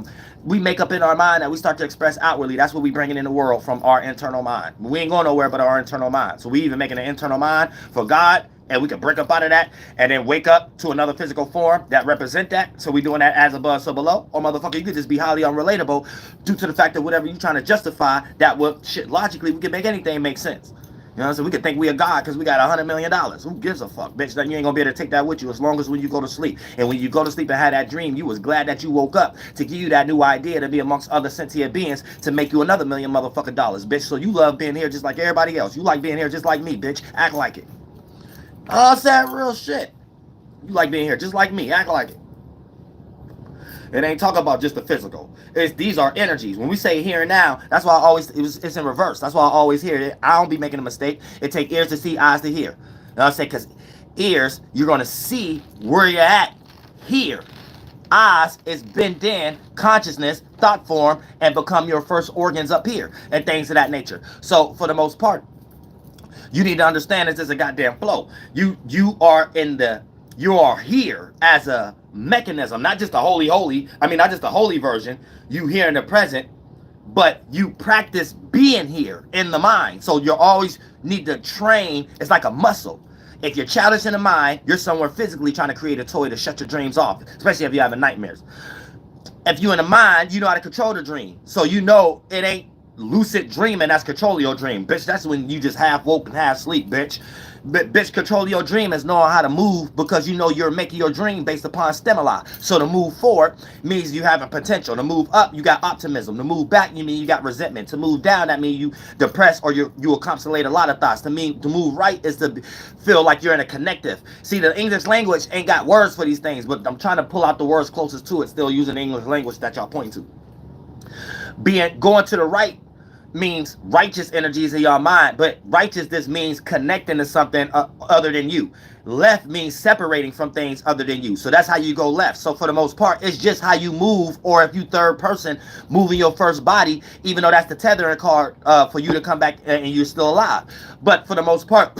we make up in our mind that we start to express outwardly, that's what we bringing in the world from our internal mind. We ain't going nowhere but our internal mind. So we even making an internal mind for God, and we can break up out of that and then wake up to another physical form that represent that. So we doing that as above, so below. Or motherfucker, you could just be highly unrelatable due to the fact that whatever you trying to justify, that will shit logically we can make anything make sense. You know, so we could think we a god because we got $100 million. Who gives a fuck, bitch? Then you ain't gonna be able to take that with you as long as when you go to sleep. And when you go to sleep and have that dream, you was glad that you woke up to give you that new idea to be amongst other sentient beings to make you another $1 million motherfucking dollars, bitch. So you love being here just like everybody else. You like being here just like me, bitch. Act like it. Oh, sad real shit. You like being here just like me. Act like it. It ain't talking about just the physical. These are energies. When we say here and now, that's why I always it's in reverse. That's why I always hear it. I don't be making a mistake. It take ears to see, eyes to hear. And I say because ears, you're gonna see where you're at here. Eyes is bent in consciousness, thought form, and become your first organs up here and things of that nature. So for the most part, you need to understand this is a goddamn flow. You are here as a mechanism, not just the holy. I mean, not just the holy version. You here in the present, but you practice being here in the mind. So you always need to train. It's like a muscle. If you're childish in the mind, you're somewhere physically trying to create a toy to shut your dreams off, especially if you're having nightmares. If you're in the mind, you know how to control the dream. So you know it ain't lucid dreaming that's controlling your dream, bitch. That's when you just half woke and half sleep, bitch. Bitch, control your dream is knowing how to move because you know you're making your dream based upon stimuli. So to move forward means you having potential. To move up, you got optimism. To move back, you mean you got resentment. To move down, that means you depressed or you encapsulate a lot of thoughts. To move right is to feel like you're in a connective. See, the English language ain't got words for these things, but I'm trying to pull out the words closest to it, still using the English language that y'all point to. Going to the right means righteous energies in your mind, but righteousness means connecting to something other than you. Left means separating from things other than you. So that's how you go left. So for the most part, it's just how you move, or if you third person moving your first body, even though that's the tethering card for you to come back and you're still alive. But for the most part,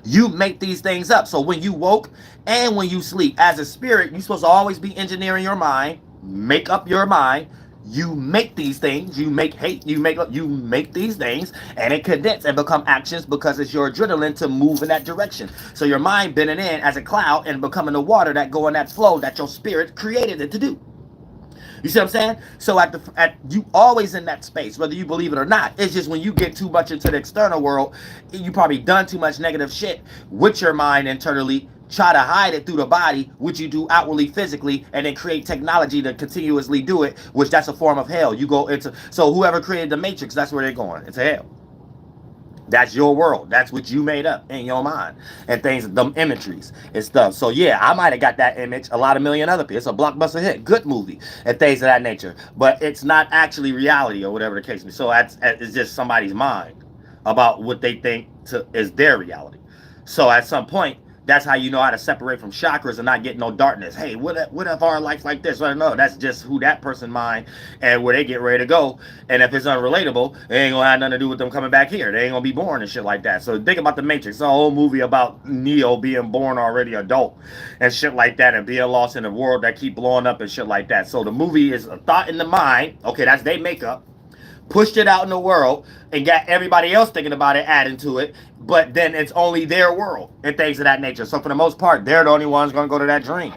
you make these things up. So when you woke and when you sleep, as a spirit, you're supposed to always be engineering your mind, make up your mind. You make these things, you make these things, and it condense and become actions because it's your adrenaline to move in that direction. So your mind bending in as a cloud and becoming the water that go in that flow that your spirit created it to do. You see what I'm saying? So you always in that space, whether you believe it or not. It's just when you get too much into the external world, you probably done too much negative shit with your mind internally try to hide it through the body, which you do outwardly physically, and then create technology to continuously do it, which that's a form of hell. You go into, so whoever created the matrix, that's where they're going. It's a hell. That's your world. That's what you made up in your mind and things, them imageries and stuff. So yeah, I might have got that image. A lot of million other people. It's a blockbuster hit, good movie and things of that nature. But it's not actually reality or whatever the case may be. So it's just somebody's mind about what they think is their reality. So at some point, that's how you know how to separate from chakras and not get no darkness. Hey, what if our life like this? I don't know. That's just who that person mind and where they get ready to go. And if it's unrelatable, it ain't gonna have nothing to do with them coming back here. They ain't gonna be born and shit like that. So think about the Matrix. It's a whole movie about Neo being born already adult and shit like that, and being lost in a world that keep blowing up and shit like that. So the movie is a thought in the mind. Okay, that's they makeup, pushed it out in the world and got everybody else thinking about it, adding to it, but then it's only their world and things of that nature. So for the most part, they're the only ones going to go to that dream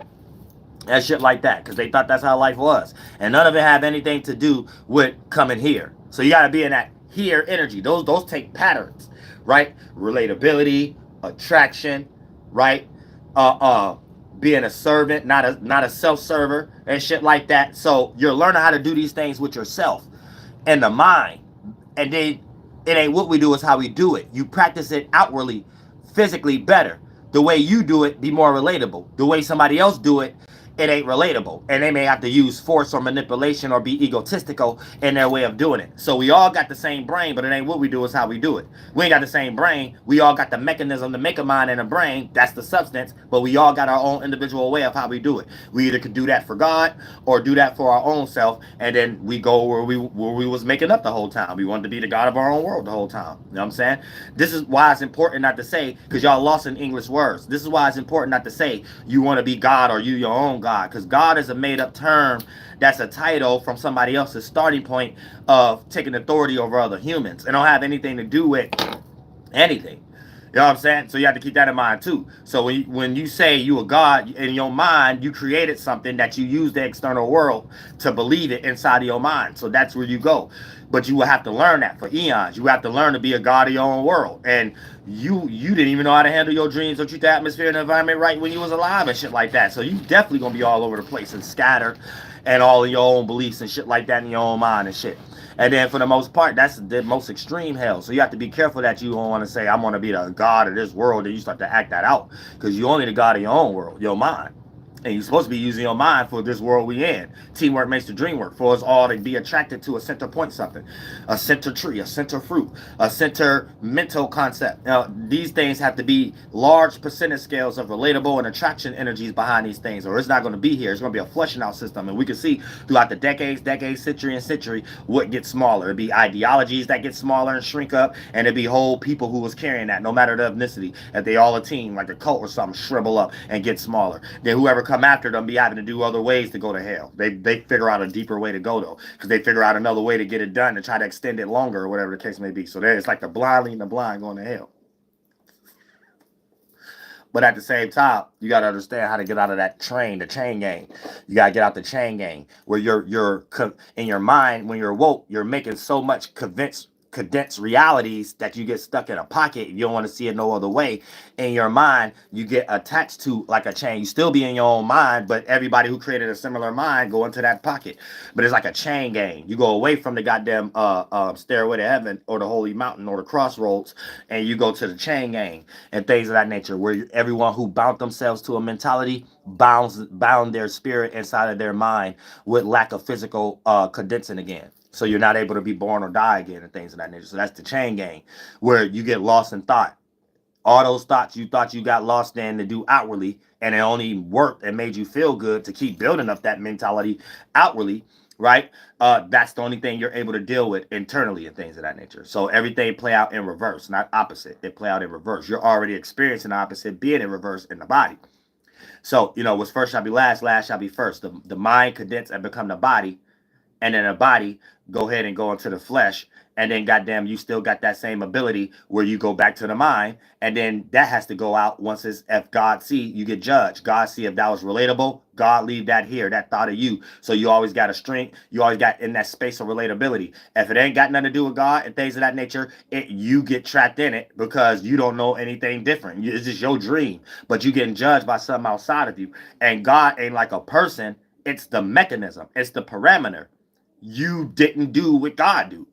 and shit like that because they thought that's how life was, and none of it have anything to do with coming here. So you got to be in that here energy. Those take patterns, right? Relatability, attraction, right? Being a servant, not a self-server and shit like that. So you're learning how to do these things with yourself and the mind. And then it ain't what we do, is how we do it. You practice it outwardly, physically better. The way you do it be more relatable. The way somebody else do it, it ain't relatable. And they may have to use force or manipulation or be egotistical in their way of doing it. So we all got the same brain, but it ain't what we do, is how we do it. We ain't got the same brain. We all got the mechanism to make a mind and a brain. That's the substance. But we all got our own individual way of how we do it. We either could do that for God or do that for our own self. And then we go where we was making up the whole time. We wanted to be the God of our own world the whole time. You know what I'm saying? This is why it's important not to say, because y'all lost in English words. This is why it's important not to say you want to be God or you your own God. Because God is a made-up term that's a title from somebody else's starting point of taking authority over other humans. It don't have anything to do with anything. You know what I'm saying? So you have to keep that in mind too. So when you say you a God, in your mind, you created something that you use the external world to believe it inside of your mind. So that's where you go. But you will have to learn that for eons. You have to learn to be a God of your own world. And you didn't even know how to handle your dreams or treat the atmosphere and the environment right when you was alive and shit like that. So you definitely gonna be all over the place and scattered and all of your own beliefs and shit like that in your own mind and shit. And then for the most part, that's the most extreme hell. So you have to be careful that you don't want to say, I'm going to be the God of this world, and you start to act that out. Because you're only the God of your own world, your mind. And you're supposed to be using your mind for this world we in. Teamwork makes the dream work. For us all to be attracted to a center point something. A center tree, a center fruit, a center mental concept. Now, these things have to be large percentage scales of relatable and attraction energies behind these things, or it's not going to be here. It's going to be a flushing out system. And we can see throughout the decades, century and century, what gets smaller. It'd be ideologies that get smaller and shrink up, and it'd be whole people who was carrying that, no matter the ethnicity. If they all a team, like a cult or something, shrivel up and get smaller. Then whoever come after them be having to do other ways to go to hell. They figure out a deeper way to go though, because they figure out another way to get it done and try to extend it longer or whatever the case may be. So there, it's like the blind leading the blind going to hell. But at the same time, you got to understand how to get out of that the chain gang. You got to get out the chain gang where you're in your mind, when you're woke, you're making so much condensed realities that you get stuck in a pocket. You don't want to see it no other way. In your mind, you get attached to like a chain. You still be in your own mind, but everybody who created a similar mind go into that pocket. But it's like a chain gang. You go away from the goddamn stairway to heaven or the holy mountain or the crossroads, and you go to the chain gang and things of that nature, where everyone who bound themselves to a mentality bound their spirit inside of their mind with lack of physical condensing again. So you're not able to be born or die again and things of that nature. So that's the chain gang, where you get lost in thought. All those thoughts you thought you got lost in to do outwardly, and it only worked and made you feel good to keep building up that mentality outwardly, right? That's the only thing you're able to deal with internally and things of that nature. So everything play out in reverse, not opposite. It play out in reverse. You're already experiencing the opposite being in reverse in the body. So, what's first shall be last, last shall be first. The mind condense and become the body, and then the body go ahead and go into the flesh And then goddamn, you still got that same ability where you go back to the mind, and then that has to go out once it's if God see you get judged. God see if that was relatable. God leave that here, that thought of you. So you always got a strength. You always got in that space of relatability. If it ain't got nothing to do with God and things of that nature, you get trapped in it because you don't know anything different. It's just your dream, but you getting judged by something outside of you. And God ain't like a person. It's the mechanism. It's the parameter. You didn't do what God do.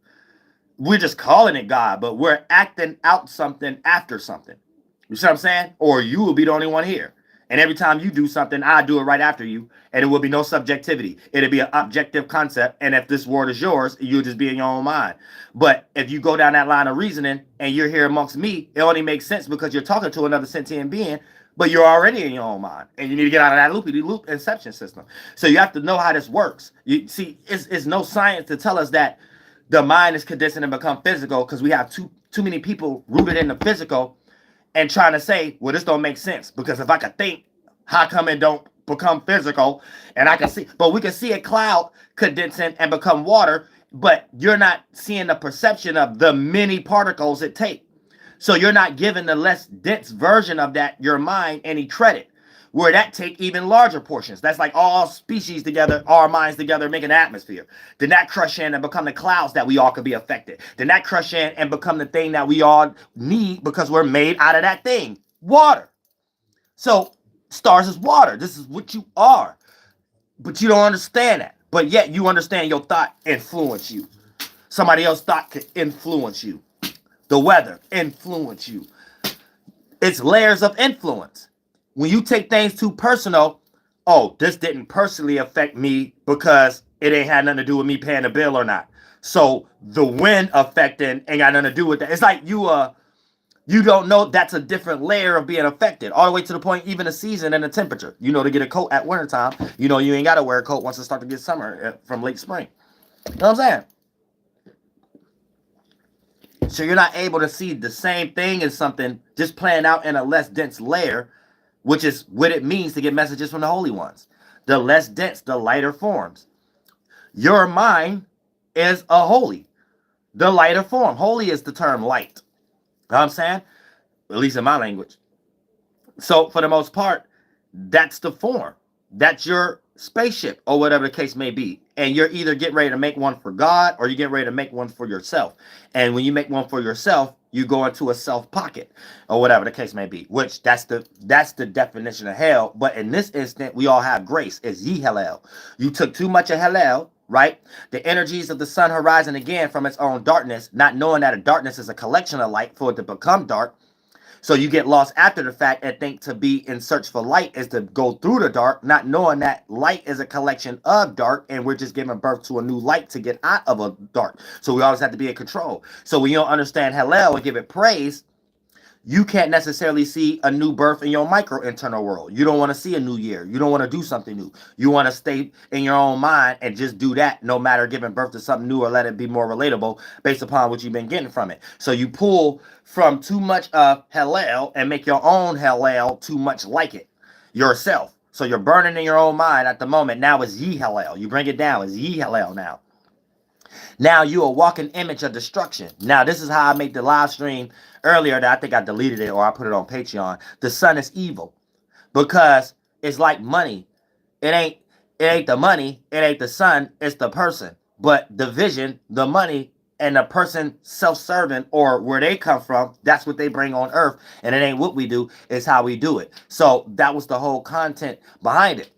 We're just calling it God, but we're acting out something after something. You see what I'm saying? Or you will be the only one here. And every time you do something, I do it right after you. And it will be no subjectivity. It'll be an objective concept. And if this word is yours, you'll just be in your own mind. But if you go down that line of reasoning and you're here amongst me, it only makes sense because you're talking to another sentient being, but you're already in your own mind. And you need to get out of that loopy-loop inception system. So you have to know how this works. You see, it's no science to tell us that the mind is conditioned and become physical because we have too many people rooted in the physical and trying to say, well, this don't make sense because if I could think, how come it don't become physical? And I can see, but we can see a cloud condensing and become water, but you're not seeing the perception of the many particles it takes. So you're not giving the less dense version of that, your mind, any credit. Where that take even larger portions. That's like all species together, our minds together, make an atmosphere. Then that crush in and become the clouds that we all could be affected. Then that crush in and become the thing that we all need because we're made out of that thing. Water. So stars is water. This is what you are. But you don't understand that. But yet you understand your thought influence you. Somebody else's thought can influence you. The weather influence you. It's layers of influence. When you take things too personal, oh, this didn't personally affect me because it ain't had nothing to do with me paying the bill or not. So the wind affecting ain't got nothing to do with that. It's like you don't know that's a different layer of being affected. All the way to the point, even the season and the temperature. You know, to get a coat at wintertime, you know you ain't got to wear a coat once it starts to get summer from late spring. You know what I'm saying? So you're not able to see the same thing as something just playing out in a less dense layer, which is what it means to get messages from the holy ones. The less dense, the lighter forms. Your mind is a holy, the lighter form. Holy is the term light. You know what I'm saying? At least in my language. So for the most part, that's the form. That's your spaceship or whatever the case may be. And you're either getting ready to make one for God or you're getting ready to make one for yourself. And when you make one for yourself, you go into a self pocket or whatever the case may be, which that's the definition of hell. But in this instant, we all have grace. It's ye hellel. You took too much of hellel, right? The energies of the sun horizon again from its own darkness, not knowing that a darkness is a collection of light for it to become dark. So you get lost after the fact and think to be in search for light is to go through the dark, not knowing that light is a collection of dark and we're just giving birth to a new light to get out of a dark. So we always have to be in control. So when you don't understand Hallel and give it praise, you can't necessarily see a new birth in your micro internal world. You don't want to see a new year. You don't want to do something new. You want to stay in your own mind and just do that, no matter giving birth to something new or let it be more relatable based upon what you've been getting from it. So you pull from too much of Hallel and make your own Hallel too much like it yourself. So you're burning in your own mind at the moment. Now it's ye Hallel. You bring it down. It's ye Hallel now. Now you a walking image of destruction. Now this is how I make the live stream earlier that I think I deleted it or I put it on Patreon. The sun is evil because it's like money. It ain't the money. It ain't the sun. It's the person. But the vision, the money, and the person self-serving or where they come from, that's what they bring on earth. And it ain't what we do. It's how we do it. So that was the whole content behind it.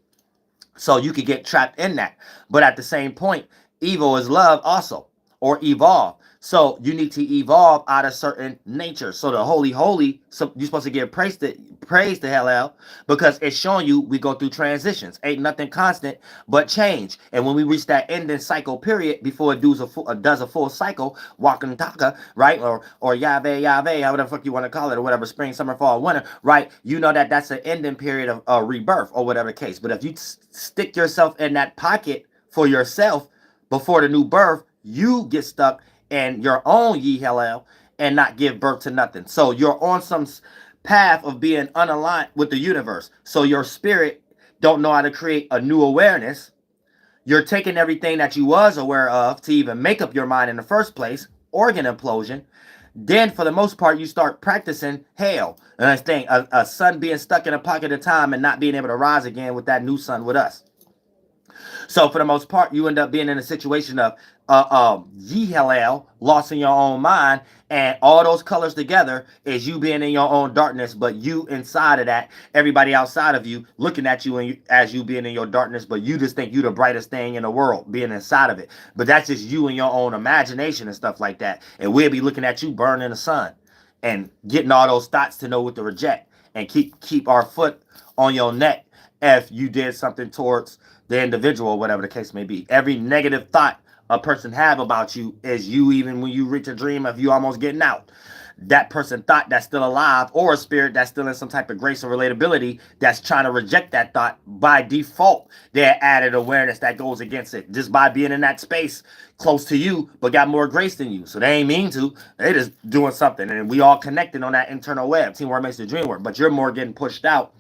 So you could get trapped in that. But at the same point, evil is love also, or evolve. So you need to evolve out of certain nature. So the holy, so you're supposed to give praise to Hallel because it's showing you we go through transitions. Ain't nothing constant but change. And when we reach that ending cycle period, before it does a full cycle, walking taka, right? Or Yahweh, however the fuck you want to call it, or whatever, spring, summer, fall, winter, right? You know that that's an ending period of rebirth or whatever the case. But if you stick yourself in that pocket for yourself before the new birth, you get stuck in your own ye hellel and not give birth to nothing. So you're on some path of being unaligned with the universe. So your spirit don't know how to create a new awareness. You're taking everything that you was aware of to even make up your mind in the first place. organ implosion, then for the most part you start practicing hell. And I think a sun being stuck in a pocket of time and not being able to rise again with that new sun with us. So for the most part, you end up being in a situation of Yihel, lost in your own mind, and all those colors together is you being in your own darkness, but you inside of that, everybody outside of you looking at you, and as you being in your darkness, but you just think you the brightest thing in the world being inside of it. But that's just you and your own imagination and stuff like that. And we'll be looking at you burning the sun and getting all those thoughts to know what to reject and keep our foot on your neck if you did something towards the individual, whatever the case may be. Every negative thought a person have about you is you, even when you reach a dream of you almost getting out. That person thought that's still alive, or a spirit that's still in some type of grace or relatability that's trying to reject that thought by default. Their added awareness that goes against it just by being in that space close to you, but got more grace than you. So they ain't mean to. They just doing something, and we all connected on that internal web. Teamwork makes the dream work, but you're more getting pushed out,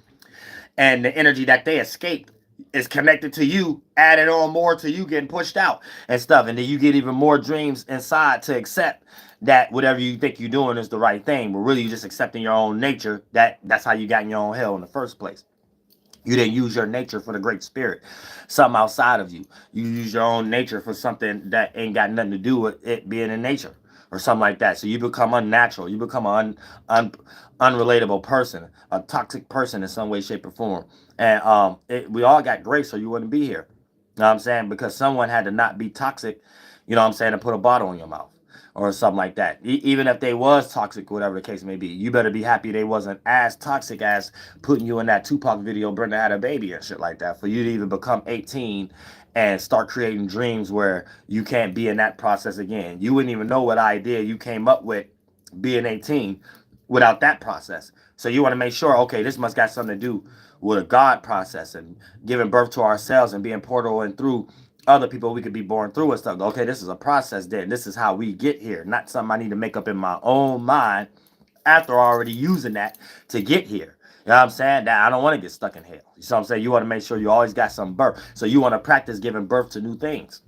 and the energy that they escaped is connected to you, added on more to you getting pushed out and stuff. And then you get even more dreams inside to accept that whatever you think you're doing is the right thing, but really you're just accepting your own nature. That's how you got in your own hell in the first place. You didn't use your nature for the great spirit, something outside of you. You use your own nature for something that ain't got nothing to do with it being in nature or something like that. So you become unnatural. You become an unrelatable person, a toxic person in some way, shape, or form. And we all got grace, or you wouldn't be here. You know what I'm saying? Because someone had to not be toxic, you know what I'm saying, to put a bottle in your mouth or something like that. Even if they was toxic, whatever the case may be, you better be happy they wasn't as toxic as putting you in that Tupac video, Brenda had a baby and shit like that, for you to even become 18 and start creating dreams where you can't be in that process again. You wouldn't even know what idea you came up with being 18 without that process. So you want to make sure, okay, this must got something to do with a God process and giving birth to ourselves and being portal and through other people we could be born through and stuff. Okay, this is a process then. This is how we get here, not something I need to make up in my own mind after already using that to get here. You know what I'm saying? That I don't want to get stuck in hell. You know what I'm saying? You want to make sure you always got some birth. So you want to practice giving birth to new things.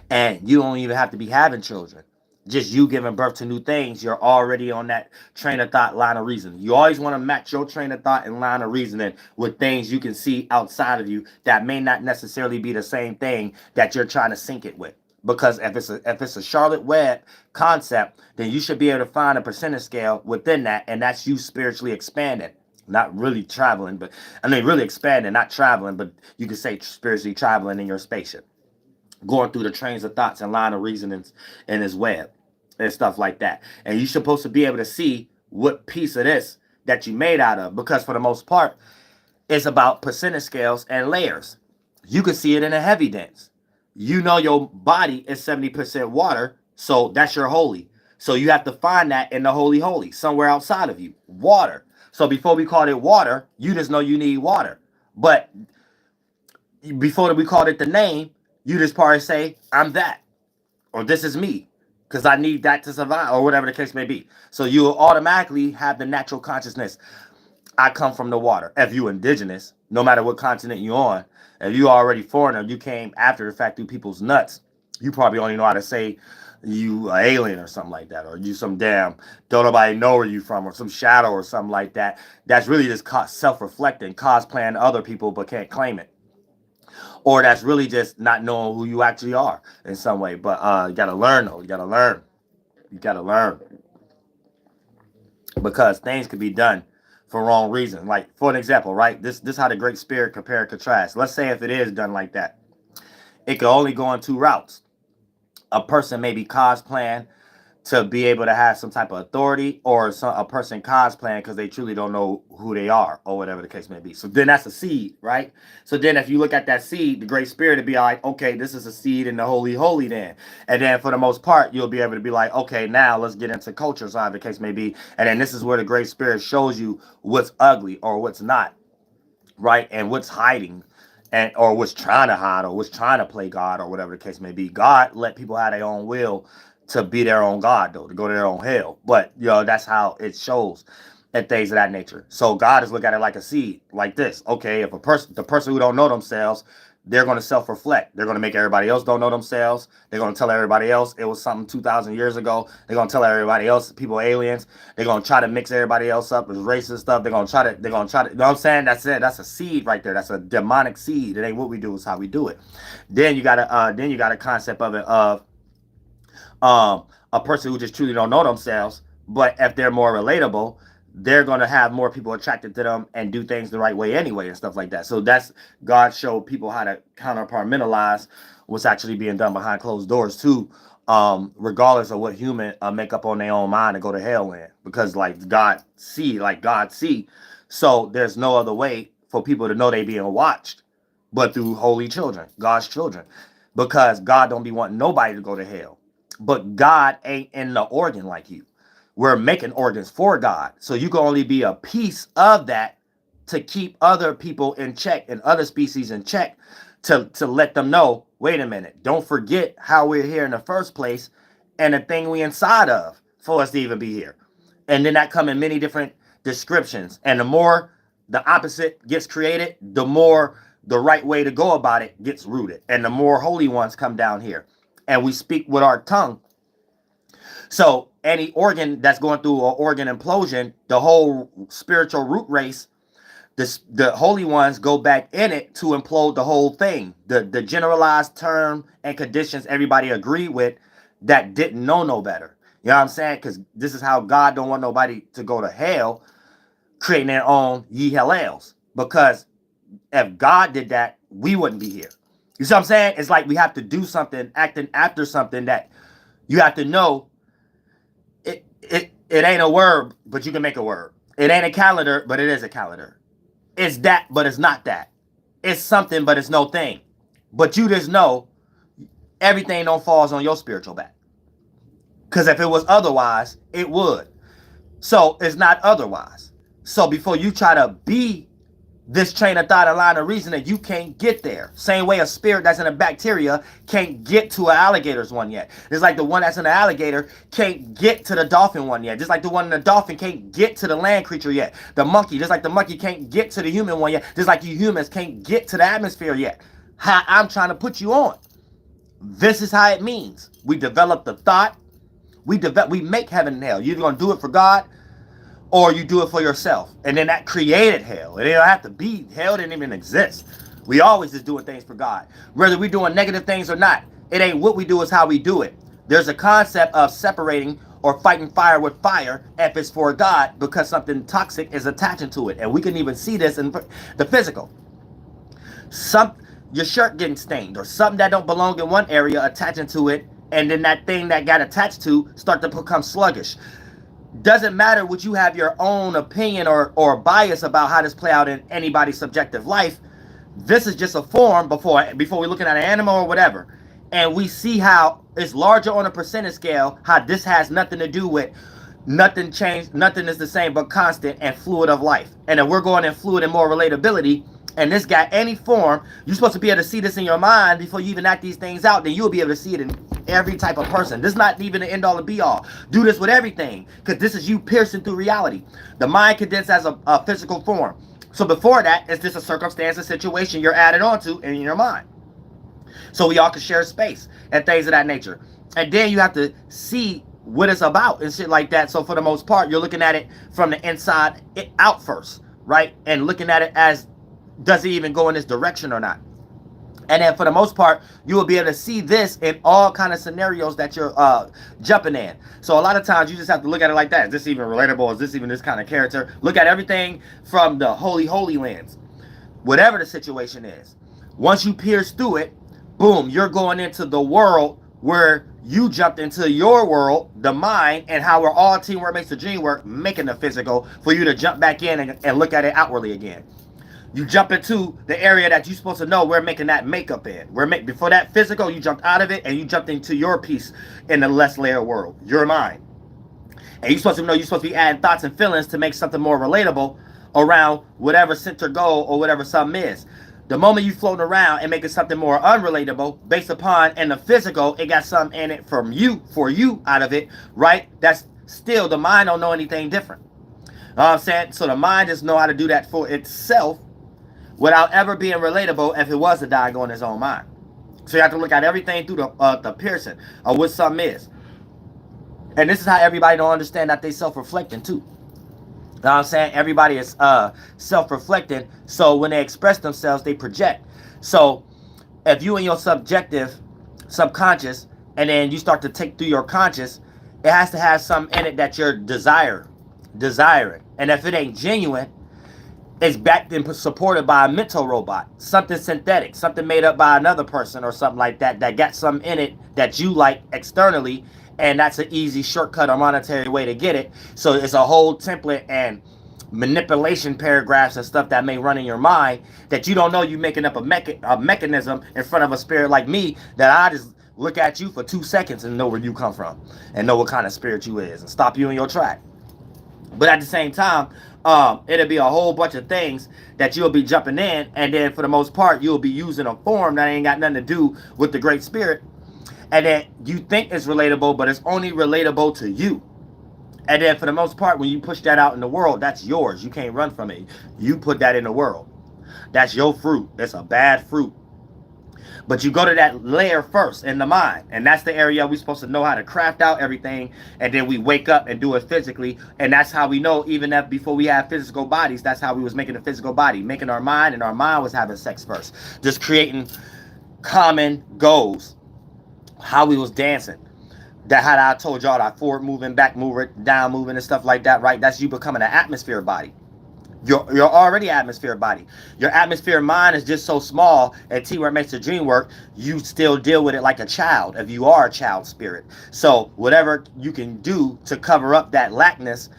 And you don't even have to be having children. Just you giving birth to new things, you're already on that train of thought, line of reasoning. You always want to match your train of thought and line of reasoning with things you can see outside of you that may not necessarily be the same thing that you're trying to sync it with. Because if it's a Charlotte Web concept, then you should be able to find a percentage scale within that, and that's you spiritually expanding. Not really traveling, but I mean really expanding, not traveling, but you could say spiritually traveling in your spaceship, going through the trains of thoughts and line of reasonings in his web and stuff like that. And you're supposed to be able to see what piece of this that you made out of, because for the most part, it's about percentage scales and layers. You can see it in a heavy dance. You know your body is 70% water, so that's your holy. So you have to find that in the holy holy, somewhere outside of you. Water. So before we called it water, you just know you need water. But before we called it the name, you just probably say, I'm that, or this is me, because I need that to survive, or whatever the case may be. So you will automatically have the natural consciousness. I come from the water. If you indigenous, no matter what continent you on, if you already foreigner, you came after the fact through people's nuts, you probably only know how to say you an alien or something like that, or you some damn don't nobody know where you from, or some shadow or something like that. That's really just self-reflecting, cosplaying other people but can't claim it, or that's really just not knowing who you actually are in some way. But you gotta learn though. You gotta learn. You gotta learn, because things could be done for wrong reasons. Like for an example, right? This how the Great Spirit compare and contrast. Let's say if it is done like that, it could only go in two routes. A person may be cosplaying to be able to have some type of authority, or a person cosplaying because they truly don't know who they are, or whatever the case may be. So then that's a seed, right? So then if you look at that seed, the Great Spirit would be like, okay, this is a seed in the holy holy then. And then for the most part, you'll be able to be like, okay, now let's get into culture, so the case may be. And then this is where the Great Spirit shows you what's ugly or what's not, right? And what's hiding, and or what's trying to hide, or what's trying to play God, or whatever the case may be. God let people have their own will to be their own God, though, to go to their own hell. But that's how it shows, and things of that nature. So God is looking at it like a seed, like this. Okay, if the person who don't know themselves, they're going to self-reflect. They're going to make everybody else don't know themselves. They're going to tell everybody else it was something 2,000 years ago. They're going to tell everybody else people are aliens. They're going to try to mix everybody else up with racist stuff. They're going to try to, you know what I'm saying? That's it. That's a seed right there. That's a demonic seed. It ain't what we do, it's how we do it. Then you got a concept of it of a person who just truly don't know themselves, but if they're more relatable, they're going to have more people attracted to them and do things the right way anyway and stuff like that. So that's God showed people how to compartmentalize what's actually being done behind closed doors too, regardless of what human make up on their own mind and go to hell in, because like God see. So there's no other way for people to know they being watched but through holy children, God's children, because God don't be wanting nobody to go to hell. But God ain't in the organ like you. We're making organs for God. So you can only be a piece of that to keep other people in check and other species in check, to let them know, wait a minute, don't forget how we're here in the first place and the thing we inside of for us to even be here. And then that come in many different descriptions. And the more the opposite gets created, the more the right way to go about it gets rooted. And the more holy ones come down here. And we speak with our tongue. So any organ that's going through an organ implosion, the whole spiritual root race, the holy ones go back in it to implode the whole thing. The generalized term and conditions everybody agreed with that didn't know no better. You know what I'm saying? Because this is how God don't want nobody to go to hell, creating their own ye hellels. Because if God did that, we wouldn't be here. You see what I'm saying? It's like we have to do something, acting after something that you have to know. It ain't a word, but you can make a word. It ain't a calendar, but it is a calendar. It's that, but it's not that. It's something, but it's no thing. But you just know everything don't falls on your spiritual back. Because if it was otherwise, it would. So it's not otherwise. So before you try to be this train of thought and line of reasoning, you can't get there. Same way a spirit that's in a bacteria can't get to an alligator's one yet. It's like the one that's in the alligator can't get to the dolphin one yet. Just like the one in the dolphin can't get to the land creature yet. The monkey, just like the monkey can't get to the human one yet. Just like you humans can't get to the atmosphere yet. How I'm trying to put you on. This is how it means. We develop the thought. We make heaven and hell. You're going to do it for God, or you do it for yourself. And then that created hell. It didn't have to be. Hell didn't even exist. We always just doing things for God. Whether we're doing negative things or not. It ain't what we do, it's how we do it. There's a concept of separating or fighting fire with fire if it's for God, because something toxic is attaching to it. And we can even see this in the physical. Your shirt getting stained, or something that don't belong in one area attaching to it, and then that thing that got attached to start to become sluggish. Doesn't matter what you have your own opinion or bias about how this play out in anybody's subjective life. This is just a form before we're looking at an animal or whatever. And we see how it's larger on a percentage scale, how this has nothing to do with nothing changed, nothing is the same but constant and fluid of life. And if we're going in fluid and more relatability, and this got any form, you're supposed to be able to see this in your mind before you even act these things out, then you'll be able to see it in every type of person. This is not even the end all and be all. Do this with everything, because this is you piercing through reality. The mind condensed as a physical form. So before that, it's just a circumstance, a situation you're added onto in your mind. So we all can share space and things of that nature. And then you have to see what it's about and shit like that. So for the most part, you're looking at it from the inside out first, right? And looking at it as, does it even go in this direction or not? And then for the most part, you will be able to see this in all kind of scenarios that you're jumping in. So a lot of times you just have to look at it like that. Is this even relatable? Is this even this kind of character? Look at everything from the holy lens. Whatever the situation is. Once you pierce through it, boom, you're going into the world where you jumped into your world, the mind, and how we're all teamwork makes the dream work, making the physical for you to jump back in and look at it outwardly again. You jump into the area that you're supposed to know we're making that makeup in. Before that physical, you jumped out of it and you jumped into your piece in the less layer world, your mind. And you're supposed to know you're supposed to be adding thoughts and feelings to make something more relatable around whatever center goal or whatever something is. The moment you floating around and making something more unrelatable based upon in the physical, it got something in it for you out of it, right? That's still, the mind don't know anything different. You know what I'm saying? So the mind just know how to do that for itself. without ever being relatable if it was a guy going his own mind. So you have to look at everything through the piercing of what something is. And this is how everybody don't understand that they self-reflecting too. You know what I'm saying? Everybody is self-reflecting. So when they express themselves, they project. So if you in your subconscious, and then you start to take through your conscious, it has to have something in it that you're desiring. And if it ain't genuine, it's backed and supported by a mental robot, something synthetic, something made up by another person or something like that, that got something in it that you like externally, and that's an easy shortcut or monetary way to get it. So it's a whole template and manipulation paragraphs and stuff that may run in your mind that you don't know you making up a mechanism in front of a spirit like me that I just look at you for 2 seconds and know where you come from and know what kind of spirit you is and stop you in your track. But at the same time, it'll be a whole bunch of things that you'll be jumping in, and then for the most part, you'll be using a form that ain't got nothing to do with the Great Spirit, and then you think it's relatable, but it's only relatable to you. And then for the most part, when you push that out in the world, that's yours. You can't run from it. You put that in the world. That's your fruit. It's a bad fruit. But you go to that layer first in the mind, and that's the area we're supposed to know how to craft out everything, and then we wake up and do it physically. And that's how we know, even that before we have physical bodies, that's how we was making a physical body, making our mind, and our mind was having sex first, just creating common goals. How we was dancing, that how I told y'all that forward moving, back moving, down moving, and stuff like that, right? That's you becoming an atmosphere body. You're already atmosphere body. Your atmosphere mind is just so small, and teamwork makes the dream work. You still deal with it like a child if you are a child spirit. So whatever you can do to cover up that lackness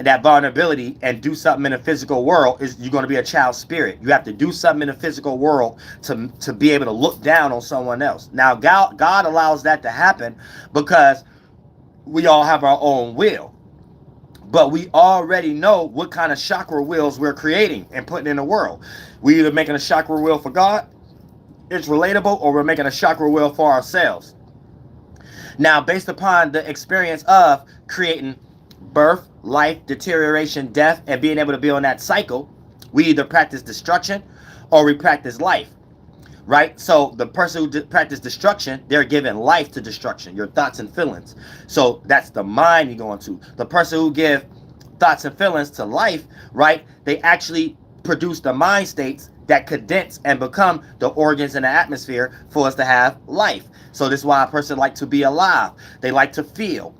and that vulnerability and do something in the physical world is you're going to be a child spirit. You have to do something in the physical world to be able to look down on someone else. Now God allows that to happen because we all have our own will. But we already know what kind of chakra wheels we're creating and putting in the world. We either making a chakra wheel for God, it's relatable, or we're making a chakra wheel for ourselves. Now, based upon the experience of creating birth, life, deterioration, death, and being able to be on that cycle, we either practice destruction or we practice life. Right? So the person who practice destruction, they're giving life to destruction, your thoughts and feelings. So that's the mind you're going to. The person who give thoughts and feelings to life, right? They actually produce the mind states that condense and become the organs in the atmosphere for us to have life. So this is why a person like to be alive. They like to feel.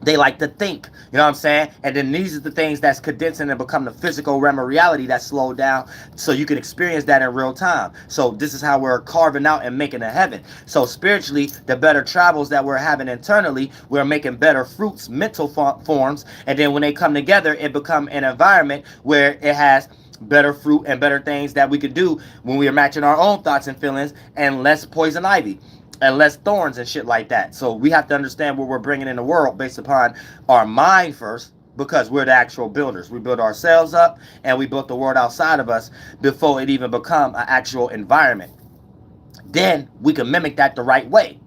They like to think, you know what I'm saying? And then these are the things that's condensing and become the physical realm of reality that's slowed down so you can experience that in real time. So this is how we're carving out and making a heaven. So spiritually, the better travels that we're having internally, we're making better fruits, mental forms. And then when they come together, it become an environment where it has better fruit and better things that we could do when we are matching our own thoughts and feelings and less poison ivy and less thorns and shit like that. So we have to understand what we're bringing in the world based upon our mind first, because we're the actual builders. We build ourselves up and we built the world outside of us before it even become an actual environment. Then we can mimic that the right way.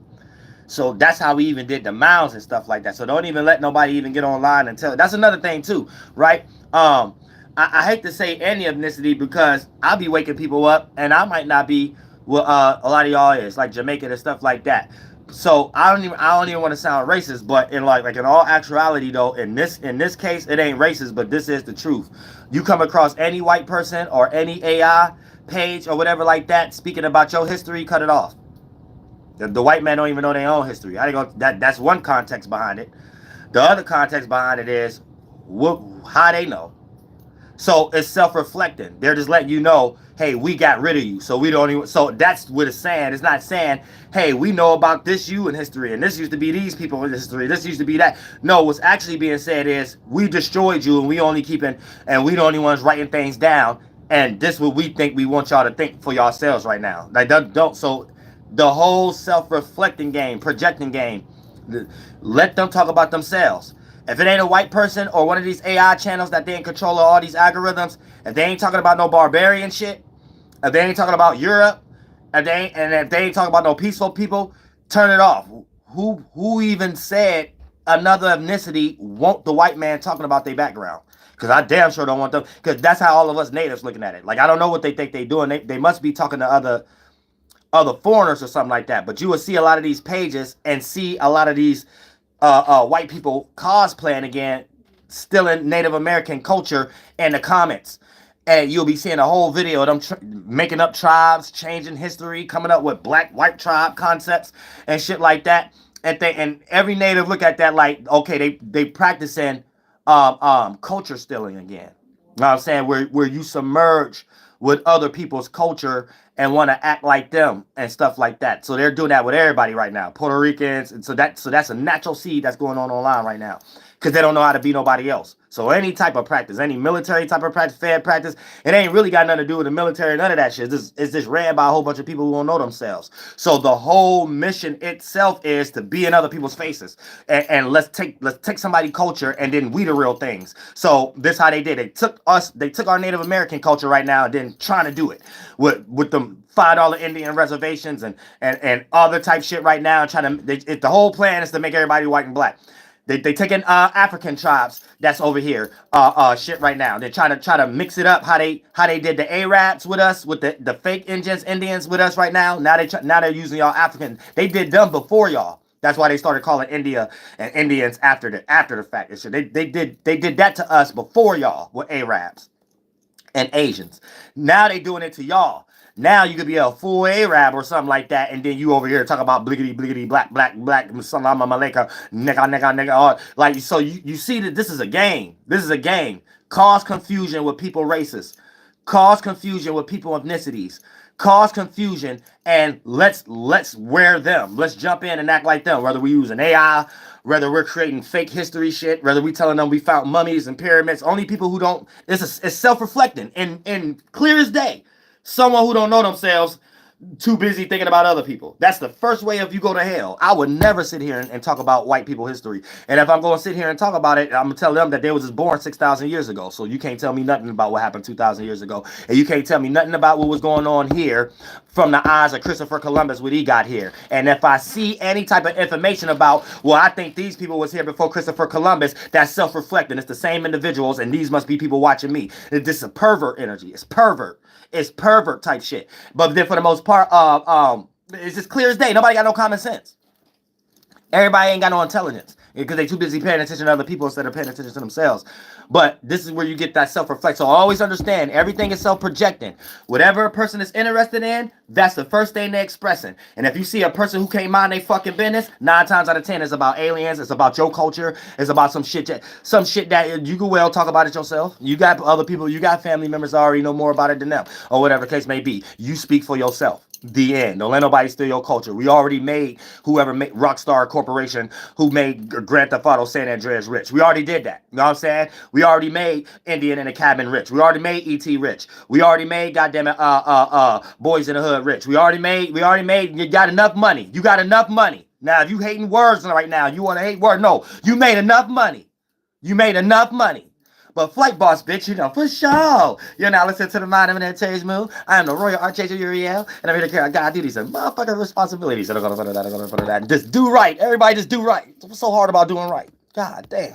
So that's how we even did the mounds and stuff like that. So don't even let nobody even get online and tell it. That's another thing too, right? I hate to say any ethnicity because I'll be waking people up and I might not be what a lot of y'all is, like Jamaican and stuff like that. So I don't even want to sound racist, but in like in all actuality though, in this case, it ain't racist, but this is the truth. You come across any white person or any AI page or whatever like that speaking about your history, cut it off. The white man don't even know their own history. That's one context behind it. The other context behind it is how they know. So it's self-reflecting. They're just letting you know, hey, we got rid of you. So we don't even, so that's what it's saying. It's not saying, hey, we know about this you in history, and this used to be these people in history, this used to be that. No, what's actually being said is we destroyed you and we only keeping, and we the only ones writing things down, and this is what we think we want y'all to think for yourselves right now. Like don't so the whole self-reflecting game, projecting game, let them talk about themselves. If it ain't a white person or one of these AI channels that they in control of all these algorithms, if they ain't talking about no barbarian shit, if they ain't talking about Europe, if they ain't talking about no peaceful people, turn it off. Who even said another ethnicity want the white man talking about their background. Because I damn sure don't want them. Because that's how all of us natives looking at it. Like, I don't know what they think they doing. They must be talking to other foreigners or something like that. But you will see a lot of these pages and see a lot of these white people cosplaying again, still in Native American culture in the comments. And you'll be seeing a whole video of them making up tribes, changing history, coming up with black white tribe concepts and shit like that. And every native look at that like, okay, they practicing culture stealing again. You know what I'm saying? Where you submerge with other people's culture and want to act like them and stuff like that. So they're doing that with everybody right now, Puerto Ricans, and so that's a natural seed that's going on online right now because they don't know how to be nobody else. So any type of practice, any military type of practice, Fed practice, it ain't really got nothing to do with the military, none of that shit. It's just ran by a whole bunch of people who don't know themselves. So the whole mission itself is to be in other people's faces and let's take somebody's culture and then we the real things. So this how they did. They took our Native American culture right now and then trying to do it with them $5 Indian reservations and other type shit right now. The whole plan is to make everybody white and black. They taking African tribes that's over here shit right now. They're trying to mix it up how they did the Arabs with us with the fake Indians with us right now. Now they're using y'all African. They did them before y'all. That's why they started calling India and Indians after the fact. And shit. They did that to us before y'all with Arabs and Asians. Now they doing it to y'all. Now you could be a full Arab or something like that, and then you over here talk about bliggity, black, salam alaikum, nigga. Like, so you see that this is a game. This is a game. Cause confusion with people races. Cause confusion with people ethnicities. Cause confusion, and let's wear them. Let's jump in and act like them. Whether we use an AI, whether we're creating fake history shit, whether we telling them we found mummies and pyramids. Only people who don't, it's self-reflecting and clear as day. Someone who don't know themselves, too busy thinking about other people. That's the first way if you go to hell. I would never sit here and talk about white people history. And if I'm going to sit here and talk about it, I'm going to tell them that they was just born 6,000 years ago. So you can't tell me nothing about what happened 2,000 years ago. And you can't tell me nothing about what was going on here from the eyes of Christopher Columbus when he got here. And if I see any type of information about, well, I think these people was here before Christopher Columbus, that's self-reflecting. It's the same individuals, and these must be people watching me. This is a pervert energy. It's pervert. It's pervert type shit. But then for the most part, it's just clear as day. Nobody got no common sense. Everybody ain't got no intelligence because they too busy paying attention to other people instead of paying attention to themselves. But this is where you get that self-reflect. So always understand everything is self-projecting. Whatever a person is interested in, that's the first thing they're expressing. And if you see a person who can't mind their fucking business, 9 times out of 10 it's about aliens, it's about your culture, it's about some shit that you can well talk about it yourself. You got other people, you got family members that already know more about it than them, or whatever the case may be. You speak for yourself. The end. Don't let nobody steal your culture. We already made whoever made Rockstar Corporation who made Grand Theft Auto San Andreas rich. We already did that. You know what I'm saying? We already made Indian in a Cabin rich. We already made E.T. rich. We already made Boys in the Hood rich. We already made you got enough money. You got enough money. Now if you hating words right now, you want to hate words. No, you made enough money. You made enough money. But Flight Boss, bitch, you know, for sure. You're now listening to the Mind of an Antares Moon. I am the Royal Archangel Uriel, and I'm here to carry. I gotta do these motherfucking responsibilities. Just do right. Everybody just do right. What's so hard about doing right? God damn.